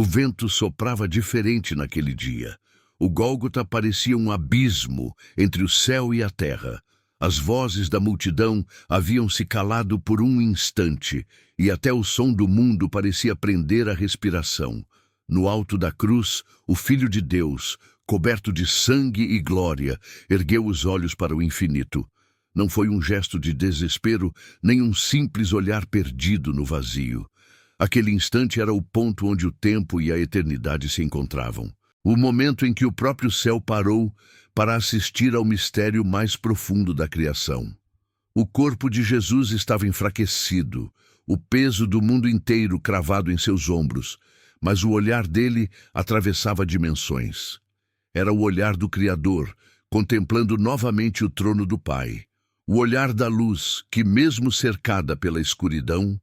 vento soprava diferente naquele dia. O Gólgota parecia um abismo entre o céu e a terra. As vozes da multidão haviam se calado por um instante, e até o som do mundo parecia prender a respiração. No alto da cruz, o Filho de Deus, coberto de sangue e glória, ergueu os olhos para o infinito. Não foi um gesto de desespero, nem um simples olhar perdido no vazio. Aquele instante era o ponto onde o tempo e a eternidade se encontravam. O momento em que o próprio céu parou para assistir ao mistério mais profundo da criação. O corpo de Jesus estava enfraquecido, o peso do mundo inteiro cravado em seus ombros, mas o olhar dele atravessava dimensões. Era o olhar do Criador, contemplando novamente o trono do Pai. O olhar da luz, que mesmo cercada pela escuridão,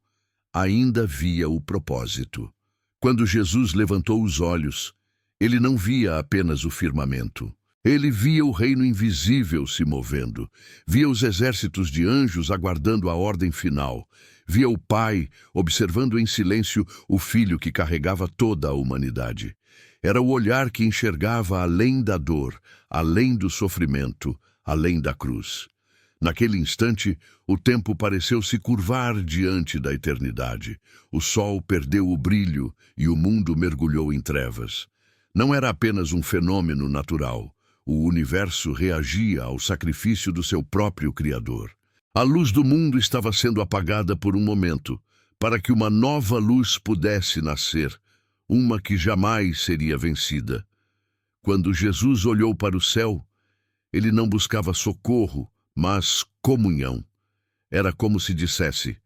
ainda via o propósito. Quando Jesus levantou os olhos, ele não via apenas o firmamento. Ele via o reino invisível se movendo, via os exércitos de anjos aguardando a ordem final, via o Pai observando em silêncio o Filho que carregava toda a humanidade. Era o olhar que enxergava além da dor, além do sofrimento, além da cruz. Naquele instante, o tempo pareceu se curvar diante da eternidade. O sol perdeu o brilho e o mundo mergulhou em trevas. Não era apenas um fenômeno natural. O universo reagia ao sacrifício do seu próprio Criador. A luz do mundo estava sendo apagada por um momento, para que uma nova luz pudesse nascer, uma que jamais seria vencida. Quando Jesus olhou para o céu, ele não buscava socorro, mas comunhão. Era como se dissesse: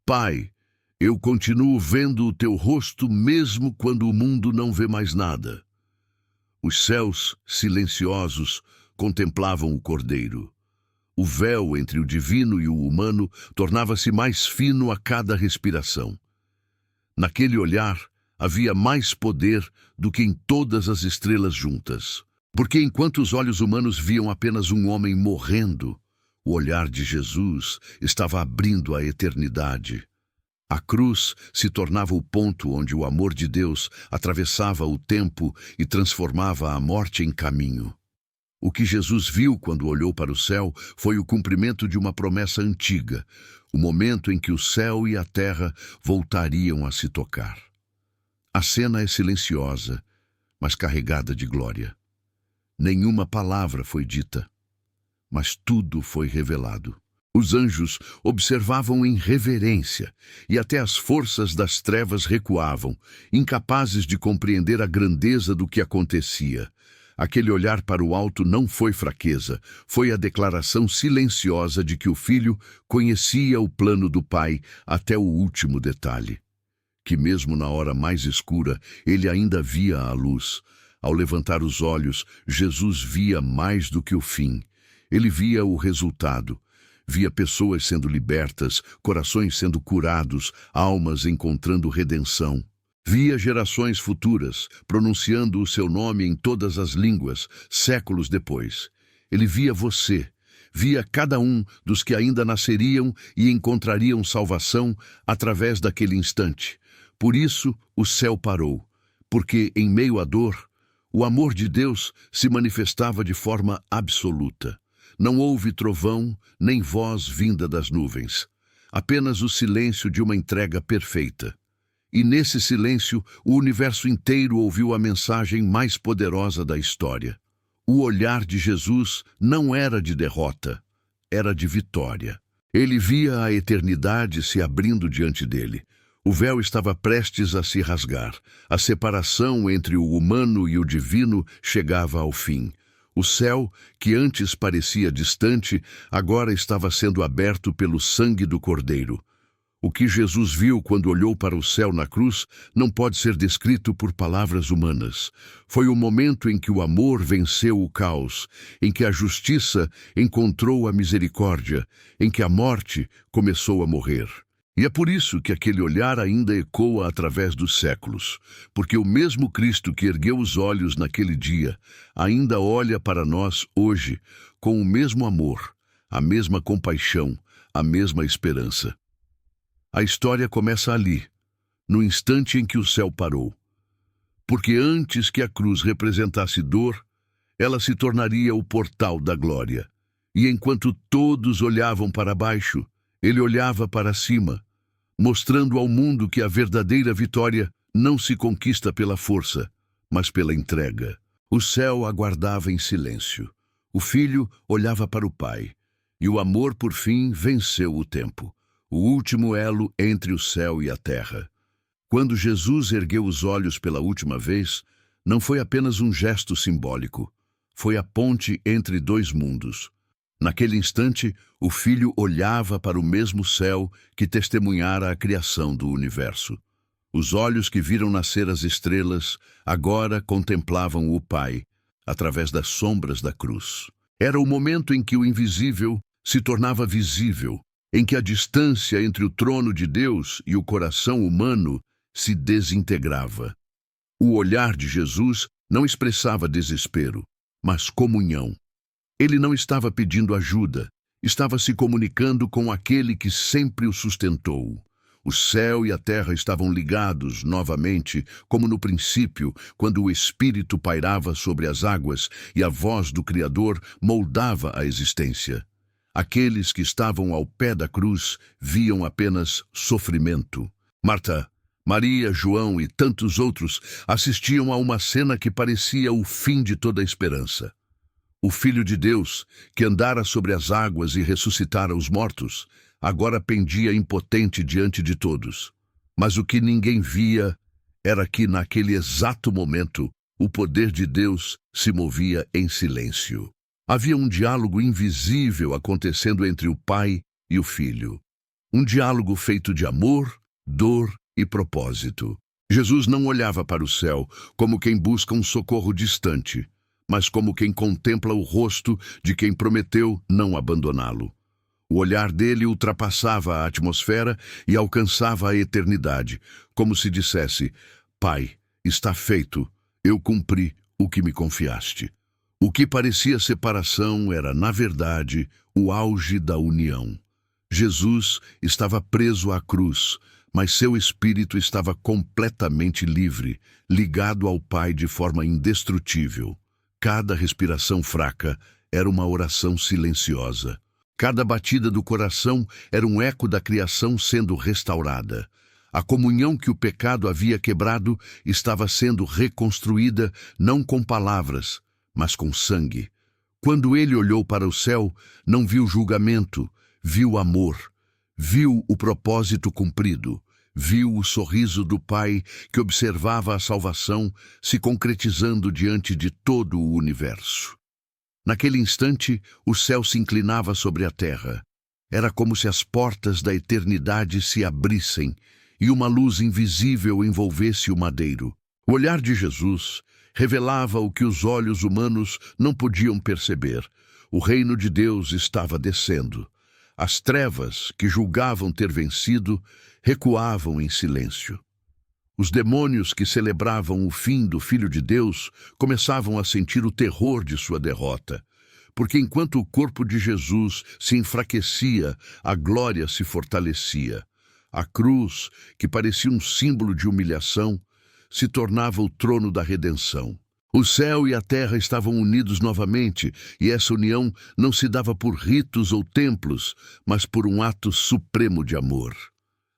Pai, eu continuo vendo o teu rosto mesmo quando o mundo não vê mais nada. Os céus, silenciosos, contemplavam o Cordeiro. O véu entre o divino e o humano tornava-se mais fino a cada respiração. Naquele olhar havia mais poder do que em todas as estrelas juntas. Porque enquanto os olhos humanos viam apenas um homem morrendo, o olhar de Jesus estava abrindo a eternidade. A cruz se tornava o ponto onde o amor de Deus atravessava o tempo e transformava a morte em caminho. O que Jesus viu quando olhou para o céu foi o cumprimento de uma promessa antiga, o momento em que o céu e a terra voltariam a se tocar. A cena é silenciosa, mas carregada de glória. Nenhuma palavra foi dita, mas tudo foi revelado. Os anjos observavam em reverência, e até as forças das trevas recuavam, incapazes de compreender a grandeza do que acontecia. Aquele olhar para o alto não foi fraqueza, foi a declaração silenciosa de que o Filho conhecia o plano do Pai até o último detalhe. Que mesmo na hora mais escura, ele ainda via a luz. Ao levantar os olhos, Jesus via mais do que o fim. Ele via o resultado. Via pessoas sendo libertas, corações sendo curados, almas encontrando redenção. Via gerações futuras, pronunciando o seu nome em todas as línguas, séculos depois. Ele via você, via cada um dos que ainda nasceriam e encontrariam salvação através daquele instante. Por isso o céu parou, porque em meio à dor, o amor de Deus se manifestava de forma absoluta. Não houve trovão, nem voz vinda das nuvens. Apenas o silêncio de uma entrega perfeita. E nesse silêncio, o universo inteiro ouviu a mensagem mais poderosa da história. O olhar de Jesus não era de derrota, era de vitória. Ele via a eternidade se abrindo diante dele. O véu estava prestes a se rasgar. A separação entre o humano e o divino chegava ao fim. O céu, que antes parecia distante, agora estava sendo aberto pelo sangue do Cordeiro. O que Jesus viu quando olhou para o céu na cruz não pode ser descrito por palavras humanas. Foi o momento em que o amor venceu o caos, em que a justiça encontrou a misericórdia, em que a morte começou a morrer. E é por isso que aquele olhar ainda ecoa através dos séculos, porque o mesmo Cristo que ergueu os olhos naquele dia ainda olha para nós hoje com o mesmo amor, a mesma compaixão, a mesma esperança. A história começa ali, no instante em que o céu parou. porque antes que a cruz representasse dor, ela se tornaria o portal da glória. E enquanto todos olhavam para baixo, ele olhava para cima, mostrando ao mundo que a verdadeira vitória não se conquista pela força, mas pela entrega. O céu aguardava em silêncio. O filho olhava para o pai, e o amor, por fim, venceu o tempo, o último elo entre o céu e a terra. Quando Jesus ergueu os olhos pela última vez, não foi apenas um gesto simbólico, foi a ponte entre dois mundos. Naquele instante, o filho olhava para o mesmo céu que testemunhara a criação do universo. Os olhos que viram nascer as estrelas agora contemplavam o Pai, através das sombras da cruz. Era o momento em que o invisível se tornava visível, em que a distância entre o trono de Deus e o coração humano se desintegrava. O olhar de Jesus não expressava desespero, mas comunhão. Ele não estava pedindo ajuda, estava se comunicando com aquele que sempre o sustentou. O céu e a terra estavam ligados novamente, como no princípio, quando o Espírito pairava sobre as águas e a voz do Criador moldava a existência. Aqueles que estavam ao pé da cruz viam apenas sofrimento. Marta, Maria, João e tantos outros assistiam a uma cena que parecia o fim de toda a esperança. O Filho de Deus, que andara sobre as águas e ressuscitara os mortos, agora pendia impotente diante de todos. Mas o que ninguém via era que, naquele exato momento, o poder de Deus se movia em silêncio. Havia um diálogo invisível acontecendo entre o Pai e o Filho. Um diálogo feito de amor, dor e propósito. Jesus não olhava para o céu como quem busca um socorro distante, mas como quem contempla o rosto de quem prometeu não abandoná-lo. O olhar dele ultrapassava a atmosfera e alcançava a eternidade, como se dissesse: Pai, está feito, eu cumpri o que me confiaste. O que parecia separação era, na verdade, o auge da união. Jesus estava preso à cruz, mas seu espírito estava completamente livre, ligado ao Pai de forma indestrutível. Cada respiração fraca era uma oração silenciosa. Cada batida do coração era um eco da criação sendo restaurada. A comunhão que o pecado havia quebrado estava sendo reconstruída não com palavras, mas com sangue. Quando ele olhou para o céu, não viu julgamento, viu amor, viu o propósito cumprido, viu o sorriso do Pai que observava a salvação se concretizando diante de todo o universo. Naquele instante, o céu se inclinava sobre a terra. Era como se as portas da eternidade se abrissem e uma luz invisível envolvesse o madeiro. O olhar de Jesus revelava o que os olhos humanos não podiam perceber. O reino de Deus estava descendo. As trevas, que julgavam ter vencido, recuavam em silêncio. Os demônios que celebravam o fim do Filho de Deus começavam a sentir o terror de sua derrota, porque enquanto o corpo de Jesus se enfraquecia, a glória se fortalecia. A cruz, que parecia um símbolo de humilhação, se tornava o trono da redenção. O céu e a terra estavam unidos novamente, e essa união não se dava por ritos ou templos, mas por um ato supremo de amor.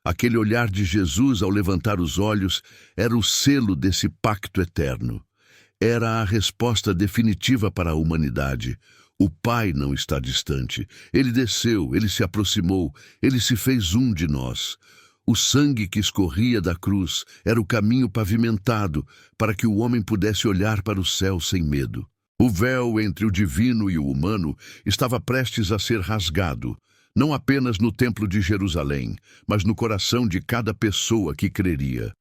Aquele olhar de Jesus ao levantar os olhos era o selo desse pacto eterno. Era a resposta definitiva para a humanidade. O Pai não está distante. Ele desceu, ele se aproximou, ele se fez um de nós. O sangue que escorria da cruz era o caminho pavimentado para que o homem pudesse olhar para o céu sem medo. O véu entre o divino e o humano estava prestes a ser rasgado, não apenas no Templo de Jerusalém, mas no coração de cada pessoa que creria.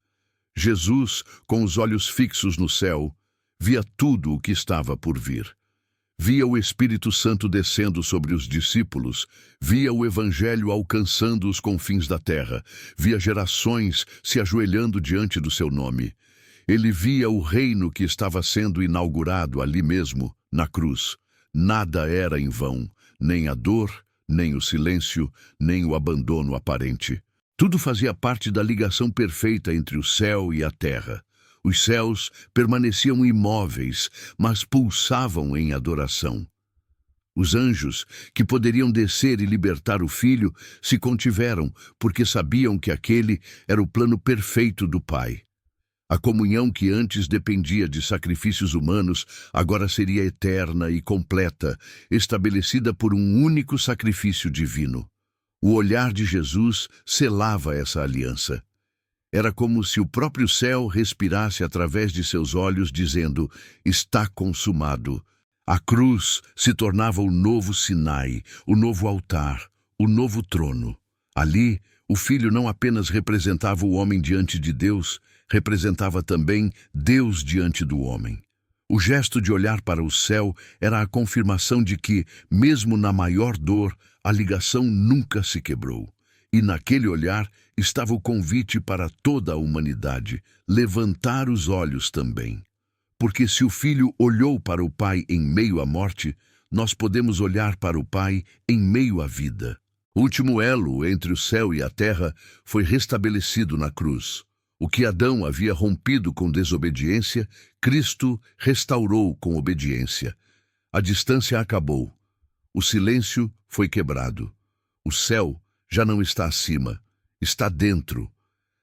Jesus, com os olhos fixos no céu, via tudo o que estava por vir. Via o Espírito Santo descendo sobre os discípulos, via o Evangelho alcançando os confins da terra, via gerações se ajoelhando diante do seu nome. Ele via o reino que estava sendo inaugurado ali mesmo, na cruz. Nada era em vão, nem a dor, nem o silêncio, nem o abandono aparente. Tudo fazia parte da ligação perfeita entre o céu e a terra. Os céus permaneciam imóveis, mas pulsavam em adoração. Os anjos, que poderiam descer e libertar o filho, se contiveram, porque sabiam que aquele era o plano perfeito do Pai. A comunhão que antes dependia de sacrifícios humanos, agora seria eterna e completa, estabelecida por um único sacrifício divino. O olhar de Jesus selava essa aliança. Era como se o próprio céu respirasse através de seus olhos, dizendo: está consumado. A cruz se tornava o novo Sinai, o novo altar, o novo trono. Ali, o Filho não apenas representava o homem diante de Deus, representava também Deus diante do homem. O gesto de olhar para o céu era a confirmação de que, mesmo na maior dor, a ligação nunca se quebrou. E naquele olhar estava o convite para toda a humanidade, levantar os olhos também. Porque se o Filho olhou para o Pai em meio à morte, nós podemos olhar para o Pai em meio à vida. O último elo entre o céu e a terra foi restabelecido na cruz. O que Adão havia rompido com desobediência, Cristo restaurou com obediência. A distância acabou. O silêncio foi quebrado. O céu já não está acima, está dentro.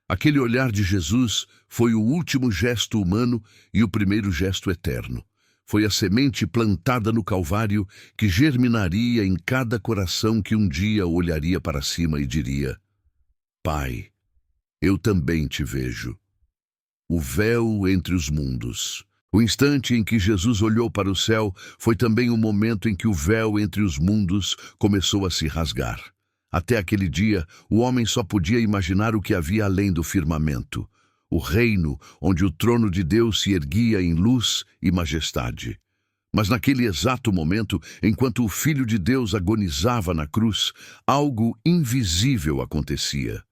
Aquele olhar de Jesus foi o último gesto humano e o primeiro gesto eterno. Foi a semente plantada no Calvário que germinaria em cada coração que um dia olharia para cima e diria: Pai, eu também te vejo. O véu entre os mundos. O instante em que Jesus olhou para o céu foi também o momento em que o véu entre os mundos começou a se rasgar. Até aquele dia, o homem só podia imaginar o que havia além do firmamento, o reino onde o trono de Deus se erguia em luz e majestade. Mas naquele exato momento, enquanto o Filho de Deus agonizava na cruz, algo invisível acontecia.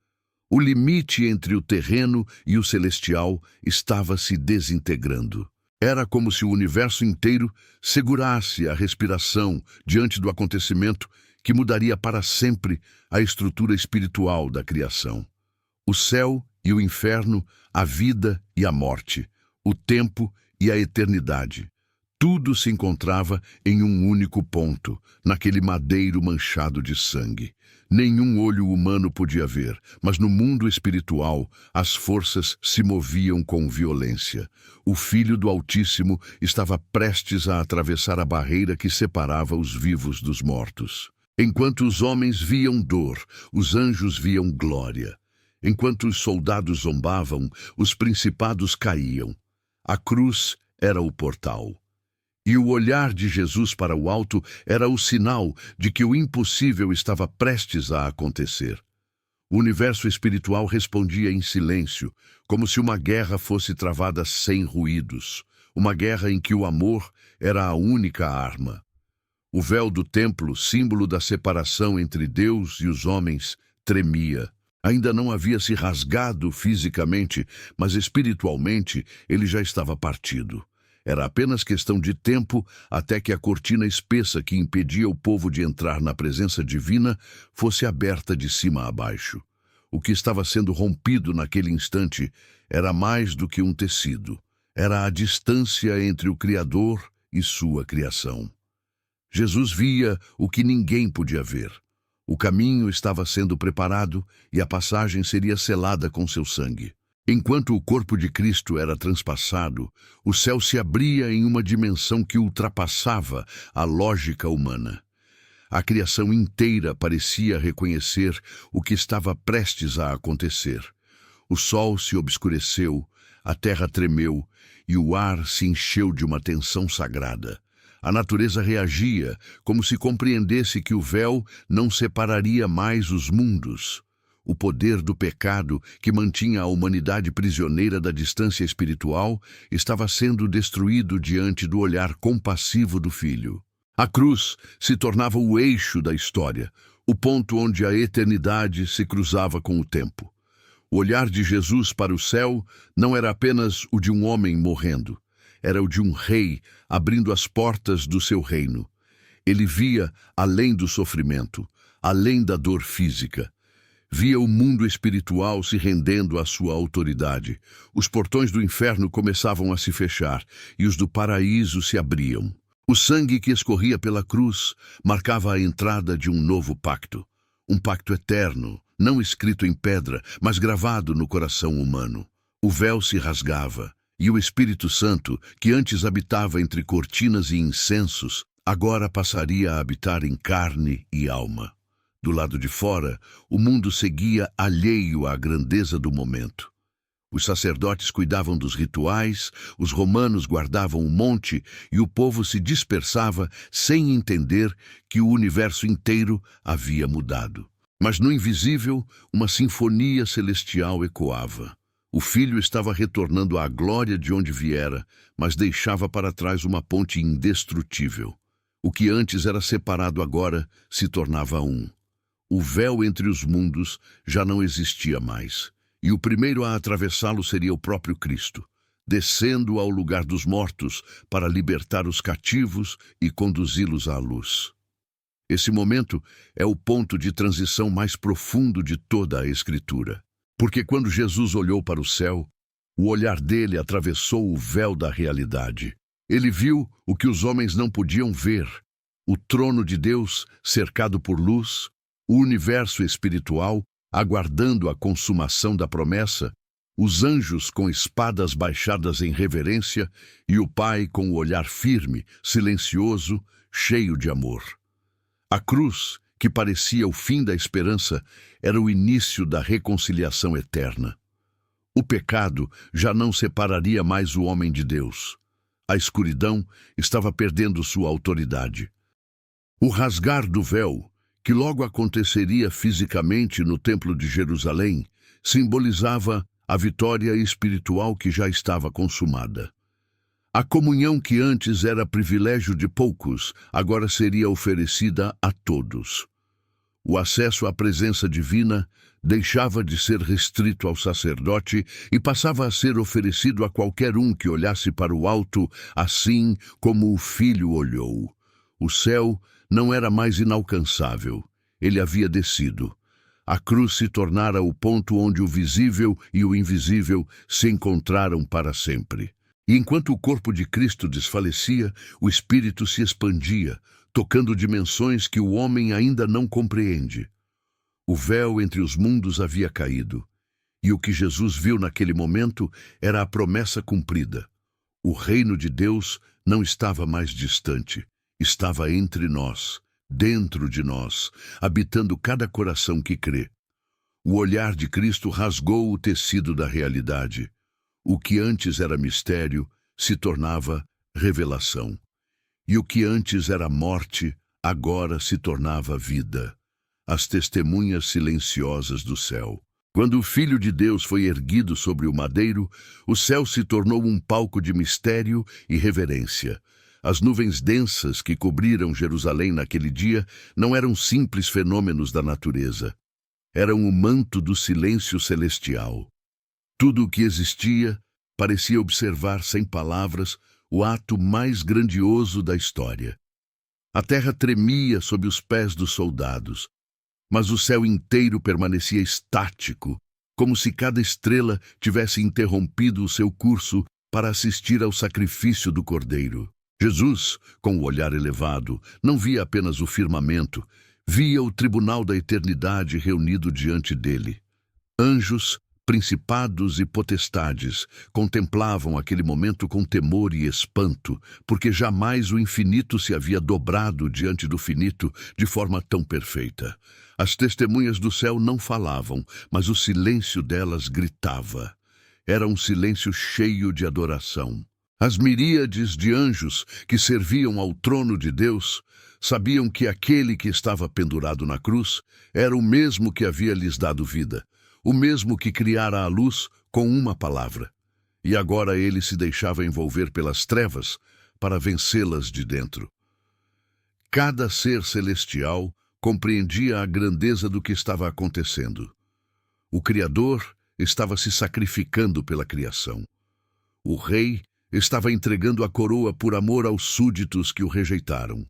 O limite entre o terreno e o celestial estava se desintegrando. Era como se o universo inteiro segurasse a respiração diante do acontecimento que mudaria para sempre a estrutura espiritual da criação. O céu e o inferno, a vida e a morte, o tempo e a eternidade. Tudo se encontrava em um único ponto, naquele madeiro manchado de sangue. Nenhum olho humano podia ver, mas no mundo espiritual as forças se moviam com violência. O Filho do Altíssimo estava prestes a atravessar a barreira que separava os vivos dos mortos. Enquanto os homens viam dor, os anjos viam glória. Enquanto os soldados zombavam, os principados caíam. A cruz era o portal. E o olhar de Jesus para o alto era o sinal de que o impossível estava prestes a acontecer. O universo espiritual respondia em silêncio, como se uma guerra fosse travada sem ruídos, uma guerra em que o amor era a única arma. O véu do templo, símbolo da separação entre Deus e os homens, tremia. Ainda não havia se rasgado fisicamente, mas espiritualmente ele já estava partido. Era apenas questão de tempo até que a cortina espessa que impedia o povo de entrar na presença divina fosse aberta de cima a baixo. O que estava sendo rompido naquele instante era mais do que um tecido. Era a distância entre o Criador e sua criação. Jesus via o que ninguém podia ver. O caminho estava sendo preparado e a passagem seria selada com seu sangue. Enquanto o corpo de Cristo era transpassado, o céu se abria em uma dimensão que ultrapassava a lógica humana. A criação inteira parecia reconhecer o que estava prestes a acontecer. O sol se obscureceu, a terra tremeu e o ar se encheu de uma tensão sagrada. A natureza reagia, como se compreendesse que o véu não separaria mais os mundos. O poder do pecado, que mantinha a humanidade prisioneira da distância espiritual, estava sendo destruído diante do olhar compassivo do Filho. A cruz se tornava o eixo da história, o ponto onde a eternidade se cruzava com o tempo. O olhar de Jesus para o céu não era apenas o de um homem morrendo. Era o de um rei abrindo as portas do seu reino. Ele via além do sofrimento, além da dor física. via o mundo espiritual se rendendo à sua autoridade. Os portões do inferno começavam a se fechar e os do paraíso se abriam. O sangue que escorria pela cruz marcava a entrada de um novo pacto. Um pacto eterno, não escrito em pedra, mas gravado no coração humano. O véu se rasgava, e o Espírito Santo, que antes habitava entre cortinas e incensos, agora passaria a habitar em carne e alma. Do lado de fora, o mundo seguia alheio à grandeza do momento. Os sacerdotes cuidavam dos rituais, os romanos guardavam o monte e o povo se dispersava sem entender que o universo inteiro havia mudado. Mas no invisível, uma sinfonia celestial ecoava. O filho estava retornando à glória de onde viera, mas deixava para trás uma ponte indestrutível. O que antes era separado agora se tornava um. O véu entre os mundos já não existia mais, e o primeiro a atravessá-lo seria o próprio Cristo, descendo ao lugar dos mortos para libertar os cativos e conduzi-los à luz. Esse momento é o ponto de transição mais profundo de toda a Escritura, porque quando Jesus olhou para o céu, o olhar dele atravessou o véu da realidade. Ele viu o que os homens não podiam ver, o trono de Deus cercado por luz, o universo espiritual aguardando a consumação da promessa, os anjos com espadas baixadas em reverência e o Pai com o olhar firme, silencioso, cheio de amor. A cruz, que parecia o fim da esperança, era o início da reconciliação eterna. O pecado já não separaria mais o homem de Deus. A escuridão estava perdendo sua autoridade. O rasgar do véu, que logo aconteceria fisicamente no Templo de Jerusalém, simbolizava a vitória espiritual que já estava consumada. A comunhão que antes era privilégio de poucos, agora seria oferecida a todos. O acesso à presença divina deixava de ser restrito ao sacerdote e passava a ser oferecido a qualquer um que olhasse para o alto, assim como o Filho olhou. O céu não era mais inalcançável. Ele havia descido. A cruz se tornara o ponto onde o visível e o invisível se encontraram para sempre. E enquanto o corpo de Cristo desfalecia, o Espírito se expandia, tocando dimensões que o homem ainda não compreende. O véu entre os mundos havia caído, e o que Jesus viu naquele momento era a promessa cumprida. O reino de Deus não estava mais distante. Estava entre nós, dentro de nós, habitando cada coração que crê. O olhar de Cristo rasgou o tecido da realidade. O que antes era mistério se tornava revelação. E o que antes era morte, agora se tornava vida. As testemunhas silenciosas do céu. Quando o Filho de Deus foi erguido sobre o madeiro, o céu se tornou um palco de mistério e reverência. As nuvens densas que cobriram Jerusalém naquele dia não eram simples fenômenos da natureza. Eram o manto do silêncio celestial. Tudo o que existia parecia observar sem palavras o ato mais grandioso da história. A terra tremia sob os pés dos soldados, mas o céu inteiro permanecia estático, como se cada estrela tivesse interrompido o seu curso para assistir ao sacrifício do Cordeiro. Jesus, com o olhar elevado, não via apenas o firmamento, via o tribunal da eternidade reunido diante dele. Anjos, principados e potestades contemplavam aquele momento com temor e espanto, porque jamais o infinito se havia dobrado diante do finito de forma tão perfeita. As testemunhas do céu não falavam, mas o silêncio delas gritava. Era um silêncio cheio de adoração. As miríades de anjos que serviam ao trono de Deus sabiam que aquele que estava pendurado na cruz era o mesmo que havia lhes dado vida, o mesmo que criara a luz com uma palavra. E agora ele se deixava envolver pelas trevas para vencê-las de dentro. Cada ser celestial compreendia a grandeza do que estava acontecendo. O Criador estava se sacrificando pela criação. O Rei estava entregando a coroa por amor aos súditos que o rejeitaram.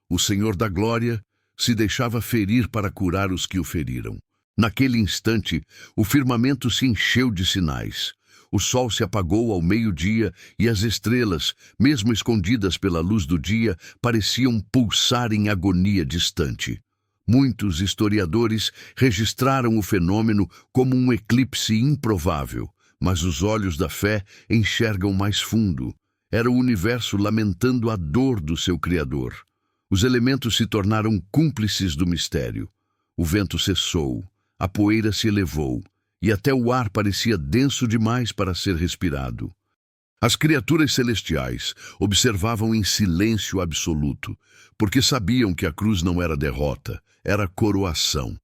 O Senhor da Glória se deixava ferir para curar os que o feriram. Naquele instante, o firmamento se encheu de sinais. O sol se apagou ao meio-dia e as estrelas, mesmo escondidas pela luz do dia, pareciam pulsar em agonia distante. Muitos historiadores registraram o fenômeno como um eclipse improvável, mas os olhos da fé enxergam mais fundo. Era o universo lamentando a dor do seu Criador. Os elementos se tornaram cúmplices do mistério. O vento cessou, a poeira se elevou, e até o ar parecia denso demais para ser respirado. As criaturas celestiais observavam em silêncio absoluto, porque sabiam que a cruz não era derrota, era coroação.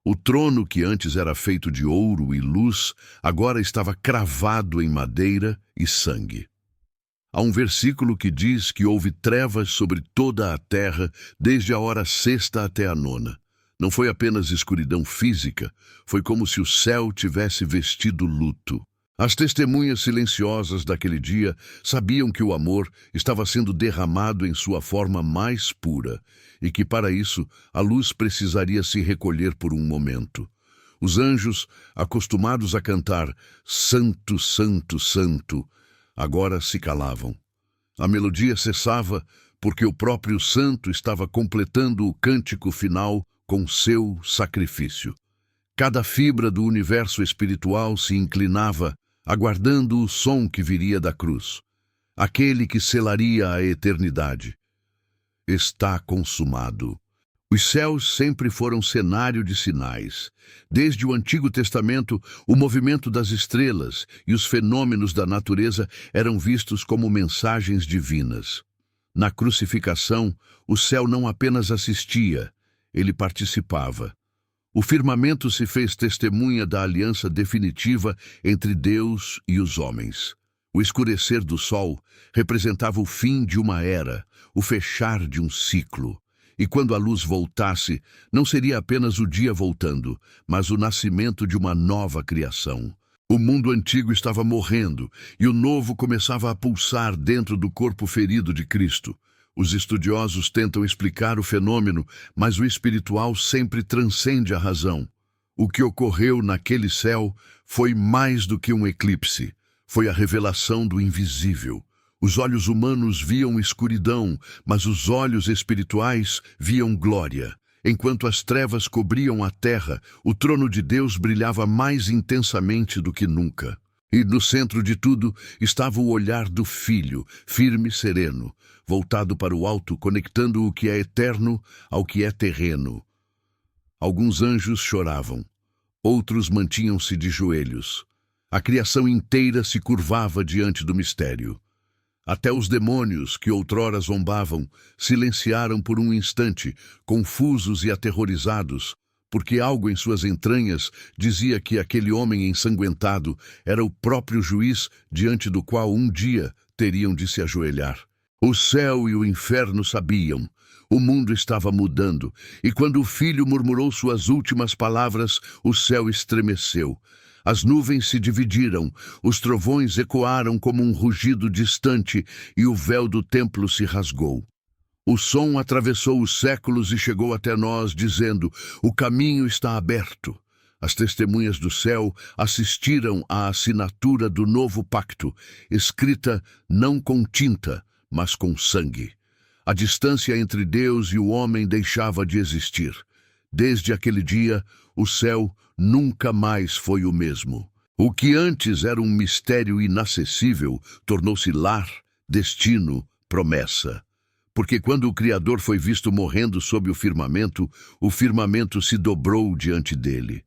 O trono, que antes era feito de ouro e luz, agora estava cravado em madeira e sangue. Há um versículo que diz que houve trevas sobre toda a terra, desde a hora sexta até a nona. Não foi apenas escuridão física, foi como se o céu tivesse vestido luto. As testemunhas silenciosas daquele dia sabiam que o amor estava sendo derramado em sua forma mais pura e que, para isso, a luz precisaria se recolher por um momento. Os anjos, acostumados a cantar "Santo, Santo, Santo", agora se calavam. A melodia cessava porque o próprio Santo estava completando o cântico final com seu sacrifício. Cada fibra do universo espiritual se inclinava, aguardando o som que viria da cruz, aquele que selaria a eternidade. Está consumado. Os céus sempre foram cenário de sinais. Desde o Antigo Testamento, o movimento das estrelas e os fenômenos da natureza eram vistos como mensagens divinas. Na crucificação, o céu não apenas assistia, ele participava. O firmamento se fez testemunha da aliança definitiva entre Deus e os homens. O escurecer do sol representava o fim de uma era, o fechar de um ciclo. E quando a luz voltasse, não seria apenas o dia voltando, mas o nascimento de uma nova criação. O mundo antigo estava morrendo e o novo começava a pulsar dentro do corpo ferido de Cristo. Os estudiosos tentam explicar o fenômeno, mas o espiritual sempre transcende a razão. O que ocorreu naquele céu foi mais do que um eclipse. Foi a revelação do invisível. Os olhos humanos viam escuridão, mas os olhos espirituais viam glória. Enquanto as trevas cobriam a terra, o trono de Deus brilhava mais intensamente do que nunca. E no centro de tudo estava o olhar do Filho, firme e sereno, voltado para o alto, conectando o que é eterno ao que é terreno. Alguns anjos choravam, outros mantinham-se de joelhos. A criação inteira se curvava diante do mistério. Até os demônios, que outrora zombavam, silenciaram por um instante, confusos e aterrorizados, porque algo em suas entranhas dizia que aquele homem ensanguentado era o próprio juiz diante do qual um dia teriam de se ajoelhar. O céu e o inferno sabiam. O mundo estava mudando, e quando o Filho murmurou suas últimas palavras, o céu estremeceu. As nuvens se dividiram, os trovões ecoaram como um rugido distante e o véu do templo se rasgou. O som atravessou os séculos e chegou até nós, dizendo: o caminho está aberto. As testemunhas do céu assistiram à assinatura do novo pacto, escrita não com tinta, mas com sangue. A distância entre Deus e o homem deixava de existir. Desde aquele dia, o céu nunca mais foi o mesmo. O que antes era um mistério inacessível tornou-se lar, destino, promessa. Porque quando o Criador foi visto morrendo sob o firmamento se dobrou diante dele.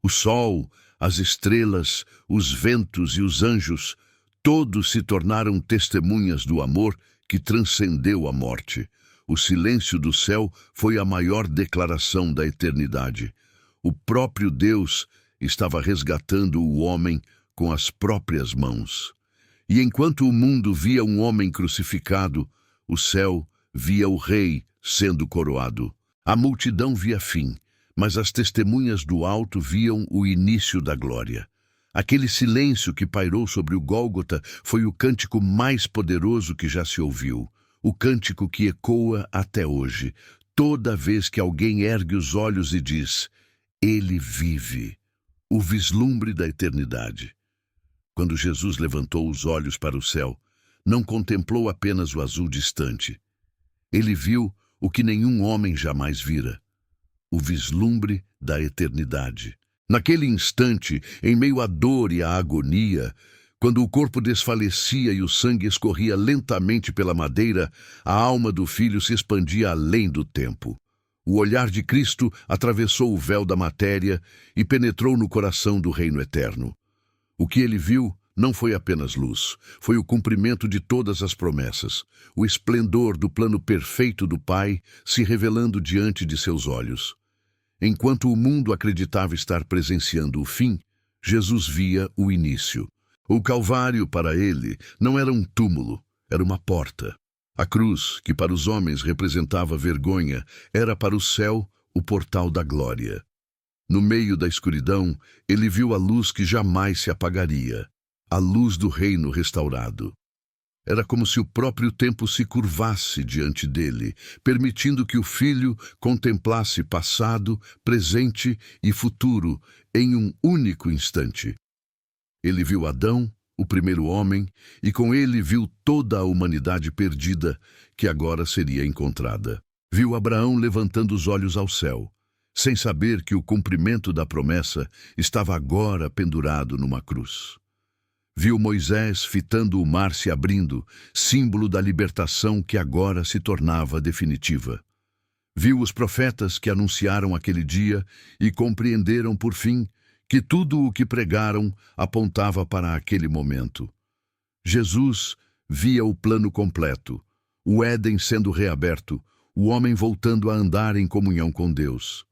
O sol, as estrelas, os ventos e os anjos, todos se tornaram testemunhas do amor que transcendeu a morte. O silêncio do céu foi a maior declaração da eternidade. O próprio Deus estava resgatando o homem com as próprias mãos. E enquanto o mundo via um homem crucificado, o céu via o Rei sendo coroado. A multidão via fim, mas as testemunhas do alto viam o início da glória. Aquele silêncio que pairou sobre o Gólgota foi o cântico mais poderoso que já se ouviu. O cântico que ecoa até hoje, toda vez que alguém ergue os olhos e diz: Ele vive, o vislumbre da eternidade. Quando Jesus levantou os olhos para o céu, não contemplou apenas o azul distante. Ele viu o que nenhum homem jamais vira, o vislumbre da eternidade. Naquele instante, em meio à dor e à agonia, quando o corpo desfalecia e o sangue escorria lentamente pela madeira, a alma do Filho se expandia além do tempo. O olhar de Cristo atravessou o véu da matéria e penetrou no coração do reino eterno. O que ele viu não foi apenas luz, foi o cumprimento de todas as promessas, o esplendor do plano perfeito do Pai se revelando diante de seus olhos. Enquanto o mundo acreditava estar presenciando o fim, Jesus via o início. O Calvário, para ele, não era um túmulo, era uma porta. A cruz, que para os homens representava vergonha, era para o céu o portal da glória. No meio da escuridão, ele viu a luz que jamais se apagaria, a luz do reino restaurado. Era como se o próprio tempo se curvasse diante dele, permitindo que o Filho contemplasse passado, presente e futuro em um único instante. Ele viu Adão, o primeiro homem, e com ele viu toda a humanidade perdida, que agora seria encontrada. Viu Abraão levantando os olhos ao céu, sem saber que o cumprimento da promessa estava agora pendurado numa cruz. Viu Moisés fitando o mar se abrindo, símbolo da libertação que agora se tornava definitiva. Viu os profetas que anunciaram aquele dia e compreenderam, por fim, que tudo o que pregaram apontava para aquele momento. Jesus via o plano completo, o Éden sendo reaberto, o homem voltando a andar em comunhão com Deus.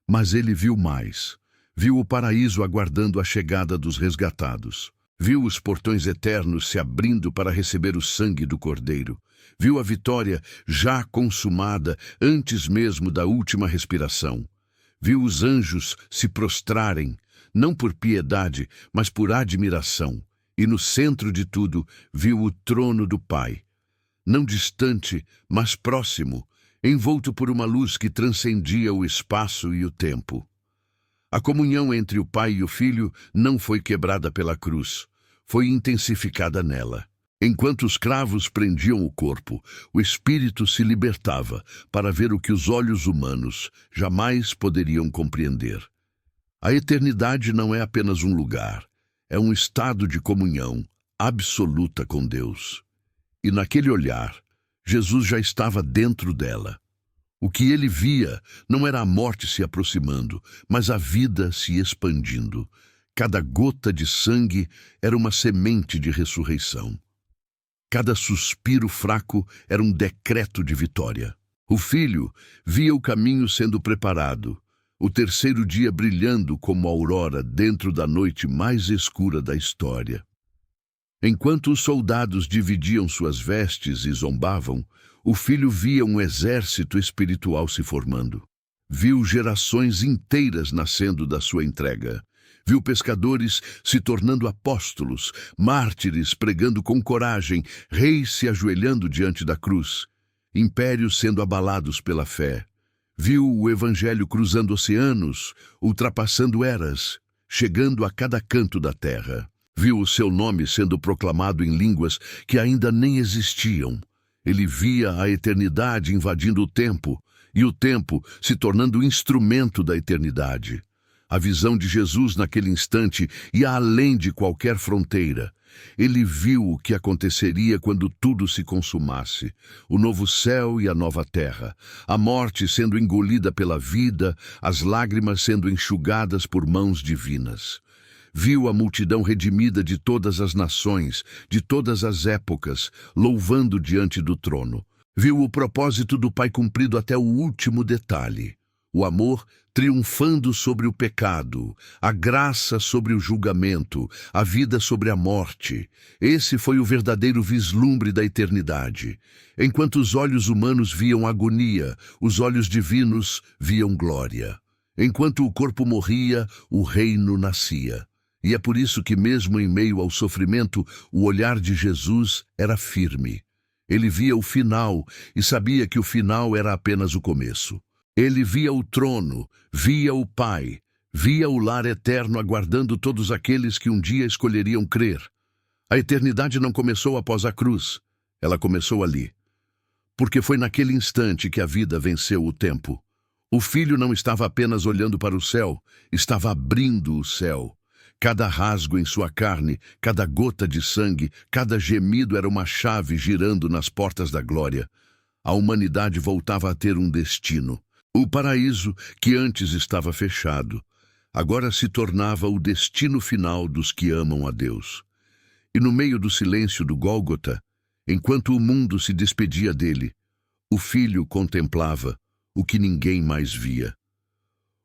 Mas ele viu mais. Viu o paraíso aguardando a chegada dos resgatados. Viu os portões eternos se abrindo para receber o sangue do Cordeiro. Viu a vitória já consumada antes mesmo da última respiração. Viu os anjos se prostrarem, não por piedade, mas por admiração. E no centro de tudo, viu o trono do Pai. Não distante, mas próximo, envolto por uma luz que transcendia o espaço e o tempo. A comunhão entre o Pai e o Filho não foi quebrada pela cruz, foi intensificada nela. Enquanto os cravos prendiam o corpo, o espírito se libertava para ver o que os olhos humanos jamais poderiam compreender. A eternidade não é apenas um lugar, é um estado de comunhão absoluta com Deus. E naquele olhar, Jesus já estava dentro dela. O que ele via não era a morte se aproximando, mas a vida se expandindo. Cada gota de sangue era uma semente de ressurreição. Cada suspiro fraco era um decreto de vitória. O Filho via o caminho sendo preparado, o terceiro dia brilhando como a aurora dentro da noite mais escura da história. Enquanto os soldados dividiam suas vestes e zombavam, o Filho via um exército espiritual se formando. Viu gerações inteiras nascendo da sua entrega. Viu pescadores se tornando apóstolos, mártires pregando com coragem, reis se ajoelhando diante da cruz, impérios sendo abalados pela fé. Viu o Evangelho cruzando oceanos, ultrapassando eras, chegando a cada canto da terra. Viu o seu nome sendo proclamado em línguas que ainda nem existiam. Ele via a eternidade invadindo o tempo, e o tempo se tornando instrumento da eternidade. A visão de Jesus naquele instante ia além de qualquer fronteira. Ele viu o que aconteceria quando tudo se consumasse, o novo céu e a nova terra, a morte sendo engolida pela vida, as lágrimas sendo enxugadas por mãos divinas. Viu a multidão redimida de todas as nações, de todas as épocas, louvando diante do trono. Viu o propósito do Pai cumprido até o último detalhe. O amor triunfando sobre o pecado, a graça sobre o julgamento, a vida sobre a morte. Esse foi o verdadeiro vislumbre da eternidade. Enquanto os olhos humanos viam agonia, os olhos divinos viam glória. Enquanto o corpo morria, o reino nascia. E é por isso que, mesmo em meio ao sofrimento, o olhar de Jesus era firme. Ele via o final e sabia que o final era apenas o começo. Ele via o trono, via o Pai, Via o lar eterno aguardando todos aqueles que um dia escolheriam crer. A eternidade não começou após a cruz, ela começou ali. Porque foi naquele instante que a vida venceu o tempo. O Filho não estava apenas olhando para o céu, estava abrindo o céu. Cada rasgo em sua carne, cada gota de sangue, cada gemido era uma chave girando nas portas da glória. A humanidade voltava a ter um destino. O paraíso, que antes estava fechado, agora se tornava o destino final dos que amam a Deus. E no meio do silêncio do Gólgota, enquanto o mundo se despedia dele, o Filho contemplava o que ninguém mais via.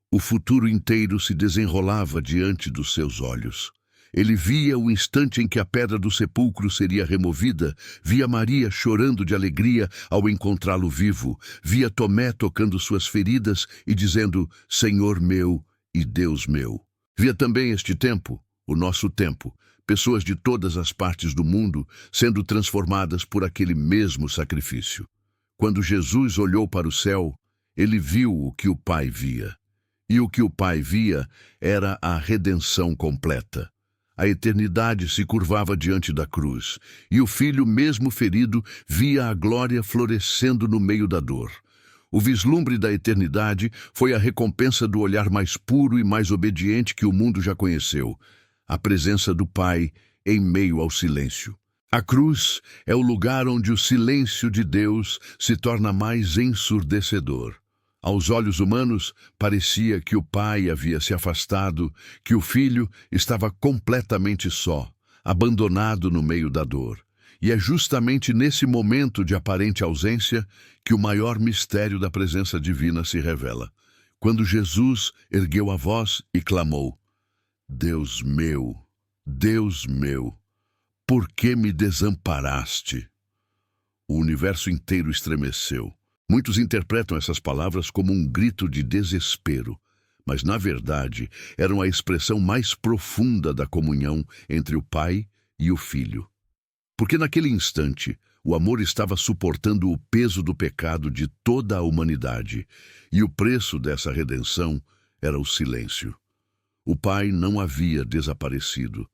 O futuro inteiro se desenrolava diante dos seus olhos. Ele via o instante em que a pedra do sepulcro seria removida, via Maria chorando de alegria ao encontrá-lo vivo, via Tomé tocando suas feridas e dizendo, Senhor meu e Deus meu. Via também este tempo, o nosso tempo, pessoas de todas as partes do mundo sendo transformadas por aquele mesmo sacrifício. Quando Jesus olhou para o céu, ele viu o que o Pai via. E o que o Pai via era a redenção completa. A eternidade se curvava diante da cruz, e o Filho, mesmo ferido, via a glória florescendo no meio da dor. O vislumbre da eternidade foi a recompensa do olhar mais puro e mais obediente que o mundo já conheceu, a presença do Pai em meio ao silêncio. A cruz é o lugar onde o silêncio de Deus se torna mais ensurdecedor. Aos olhos humanos, parecia que o Pai havia se afastado, que o Filho estava completamente só, abandonado no meio da dor. E é justamente nesse momento de aparente ausência que o maior mistério da presença divina se revela. Quando Jesus ergueu a voz e clamou, Deus meu, por que me desamparaste? O universo inteiro estremeceu. Muitos interpretam essas palavras como um grito de desespero, mas na verdade eram a expressão mais profunda da comunhão entre o Pai e o Filho. Porque naquele instante, o amor estava suportando o peso do pecado de toda a humanidade, e o preço dessa redenção era o silêncio. O Pai não havia desaparecido.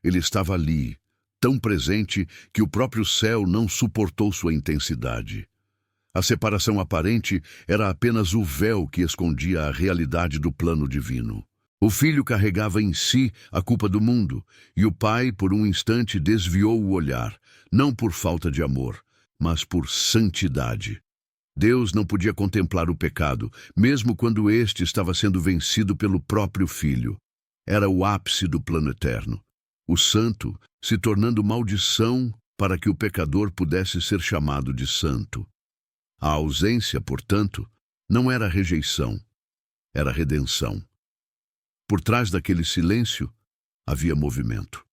Ele estava ali, tão presente que o próprio céu não suportou sua intensidade. A separação aparente era apenas o véu que escondia a realidade do plano divino. O Filho carregava em si a culpa do mundo, e o Pai, por um instante, desviou o olhar, não por falta de amor, mas por santidade. Deus não podia contemplar o pecado, mesmo quando este estava sendo vencido pelo próprio Filho. Era o ápice do plano eterno. O santo se tornando maldição para que o pecador pudesse ser chamado de santo. A ausência, portanto, não era rejeição, era redenção. Por trás daquele silêncio, havia movimento.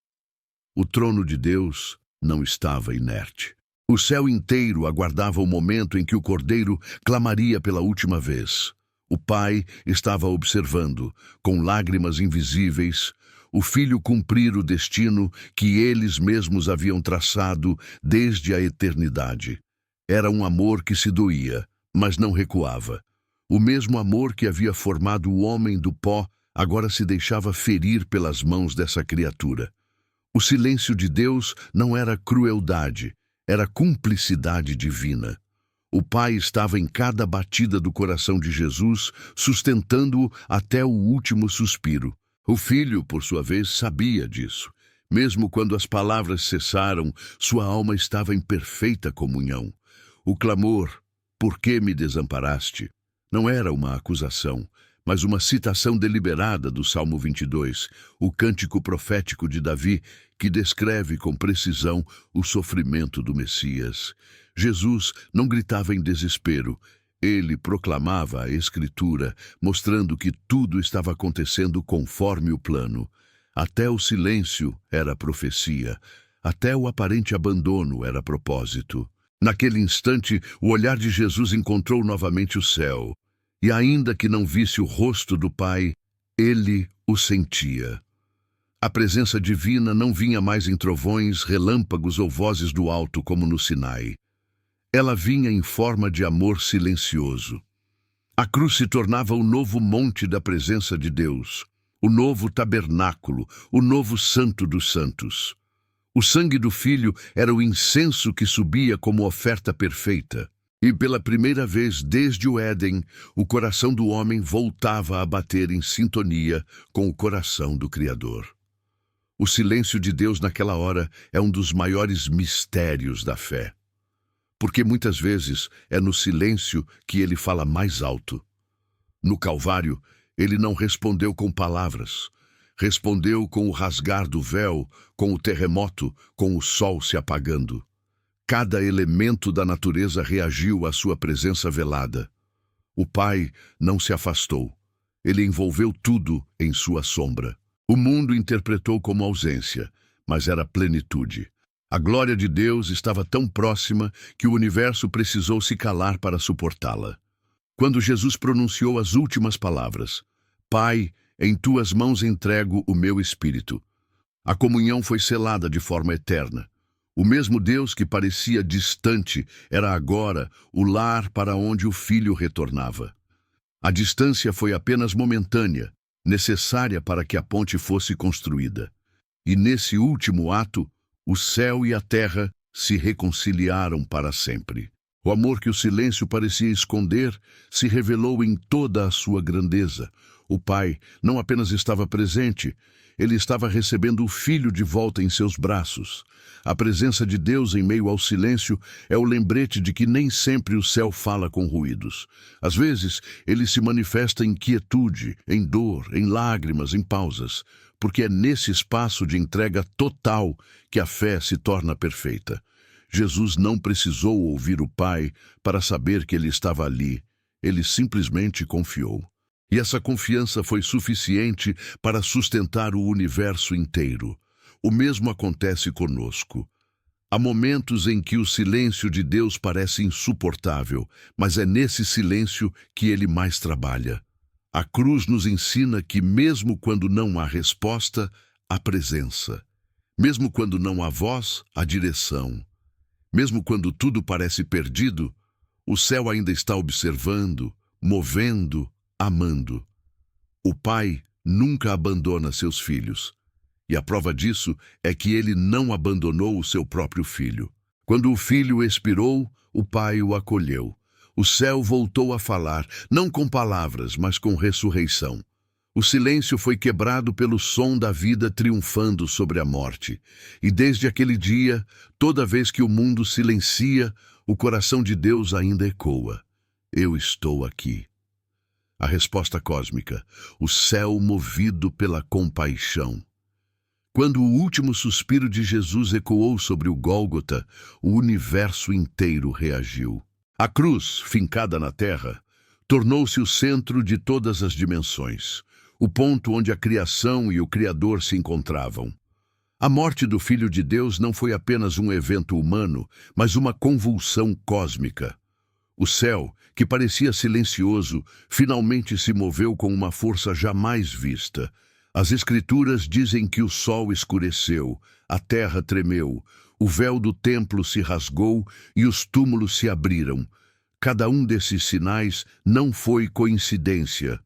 O trono de Deus não estava inerte. O céu inteiro aguardava o momento em que o Cordeiro clamaria pela última vez. O Pai estava observando, com lágrimas invisíveis, o Filho cumprir o destino que eles mesmos haviam traçado desde a eternidade. Era um amor que se doía, mas não recuava. O mesmo amor que havia formado o homem do pó agora se deixava ferir pelas mãos dessa criatura. O silêncio de Deus não era crueldade, era cumplicidade divina. O Pai estava em cada batida do coração de Jesus, sustentando-o até o último suspiro. O Filho, por sua vez, sabia disso. Mesmo quando as palavras cessaram, sua alma estava em perfeita comunhão. O clamor, por que me desamparaste? Não era uma acusação, mas uma citação deliberada do Salmo 22, o cântico profético de Davi, que descreve com precisão o sofrimento do Messias. Jesus não gritava em desespero, ele proclamava a Escritura, mostrando que tudo estava acontecendo conforme o plano. Até o silêncio era profecia, até o aparente abandono era propósito. Naquele instante, o olhar de Jesus encontrou novamente o céu, e ainda que não visse o rosto do Pai, ele o sentia. A presença divina não vinha mais em trovões, relâmpagos ou vozes do alto como no Sinai. Ela vinha em forma de amor silencioso. A cruz se tornava o novo monte da presença de Deus, o novo tabernáculo, o novo Santo dos Santos. O sangue do Filho era o incenso que subia como oferta perfeita. E pela primeira vez desde o Éden, o coração do homem voltava a bater em sintonia com o coração do Criador. O silêncio de Deus naquela hora é um dos maiores mistérios da fé. Porque muitas vezes é no silêncio que ele fala mais alto. No Calvário, ele não respondeu com palavras. Respondeu com o rasgar do véu, com o terremoto, com o sol se apagando. Cada elemento da natureza reagiu à sua presença velada. O Pai não se afastou. Ele envolveu tudo em sua sombra. O mundo interpretou como ausência, mas era plenitude. A glória de Deus estava tão próxima que o universo precisou se calar para suportá-la. Quando Jesus pronunciou as últimas palavras, Pai, em tuas mãos entrego o meu espírito, a comunhão foi selada de forma eterna. O mesmo Deus que parecia distante era agora o lar para onde o Filho retornava. A distância foi apenas momentânea, necessária para que a ponte fosse construída. E nesse último ato, o céu e a terra se reconciliaram para sempre. O amor que o silêncio parecia esconder se revelou em toda a sua grandeza. O Pai não apenas estava presente, ele estava recebendo o Filho de volta em seus braços. A presença de Deus em meio ao silêncio é o lembrete de que nem sempre o céu fala com ruídos. Às vezes, ele se manifesta em quietude, em dor, em lágrimas, em pausas, porque é nesse espaço de entrega total que a fé se torna perfeita. Jesus não precisou ouvir o Pai para saber que ele estava ali. Ele simplesmente confiou. E essa confiança foi suficiente para sustentar o universo inteiro. O mesmo acontece conosco. Há momentos em que o silêncio de Deus parece insuportável, mas é nesse silêncio que ele mais trabalha. A cruz nos ensina que mesmo quando não há resposta, há presença. Mesmo quando não há voz, há direção. Mesmo quando tudo parece perdido, o céu ainda está observando, movendo, amando. O Pai nunca abandona seus filhos. E a prova disso é que ele não abandonou o seu próprio filho. Quando o filho expirou, o Pai o acolheu. O céu voltou a falar, não com palavras, mas com ressurreição. O silêncio foi quebrado pelo som da vida triunfando sobre a morte. E desde aquele dia, toda vez que o mundo silencia, o coração de Deus ainda ecoa. Eu estou aqui. A resposta cósmica, o céu movido pela compaixão. Quando o último suspiro de Jesus ecoou sobre o Gólgota, o universo inteiro reagiu. A cruz, fincada na terra, tornou-se o centro de todas as dimensões, o ponto onde a criação e o Criador se encontravam. A morte do Filho de Deus não foi apenas um evento humano, mas uma convulsão cósmica. O céu, que parecia silencioso, finalmente se moveu com uma força jamais vista. As Escrituras dizem que o sol escureceu, a terra tremeu, o véu do templo se rasgou e os túmulos se abriram. Cada um desses sinais não foi coincidência.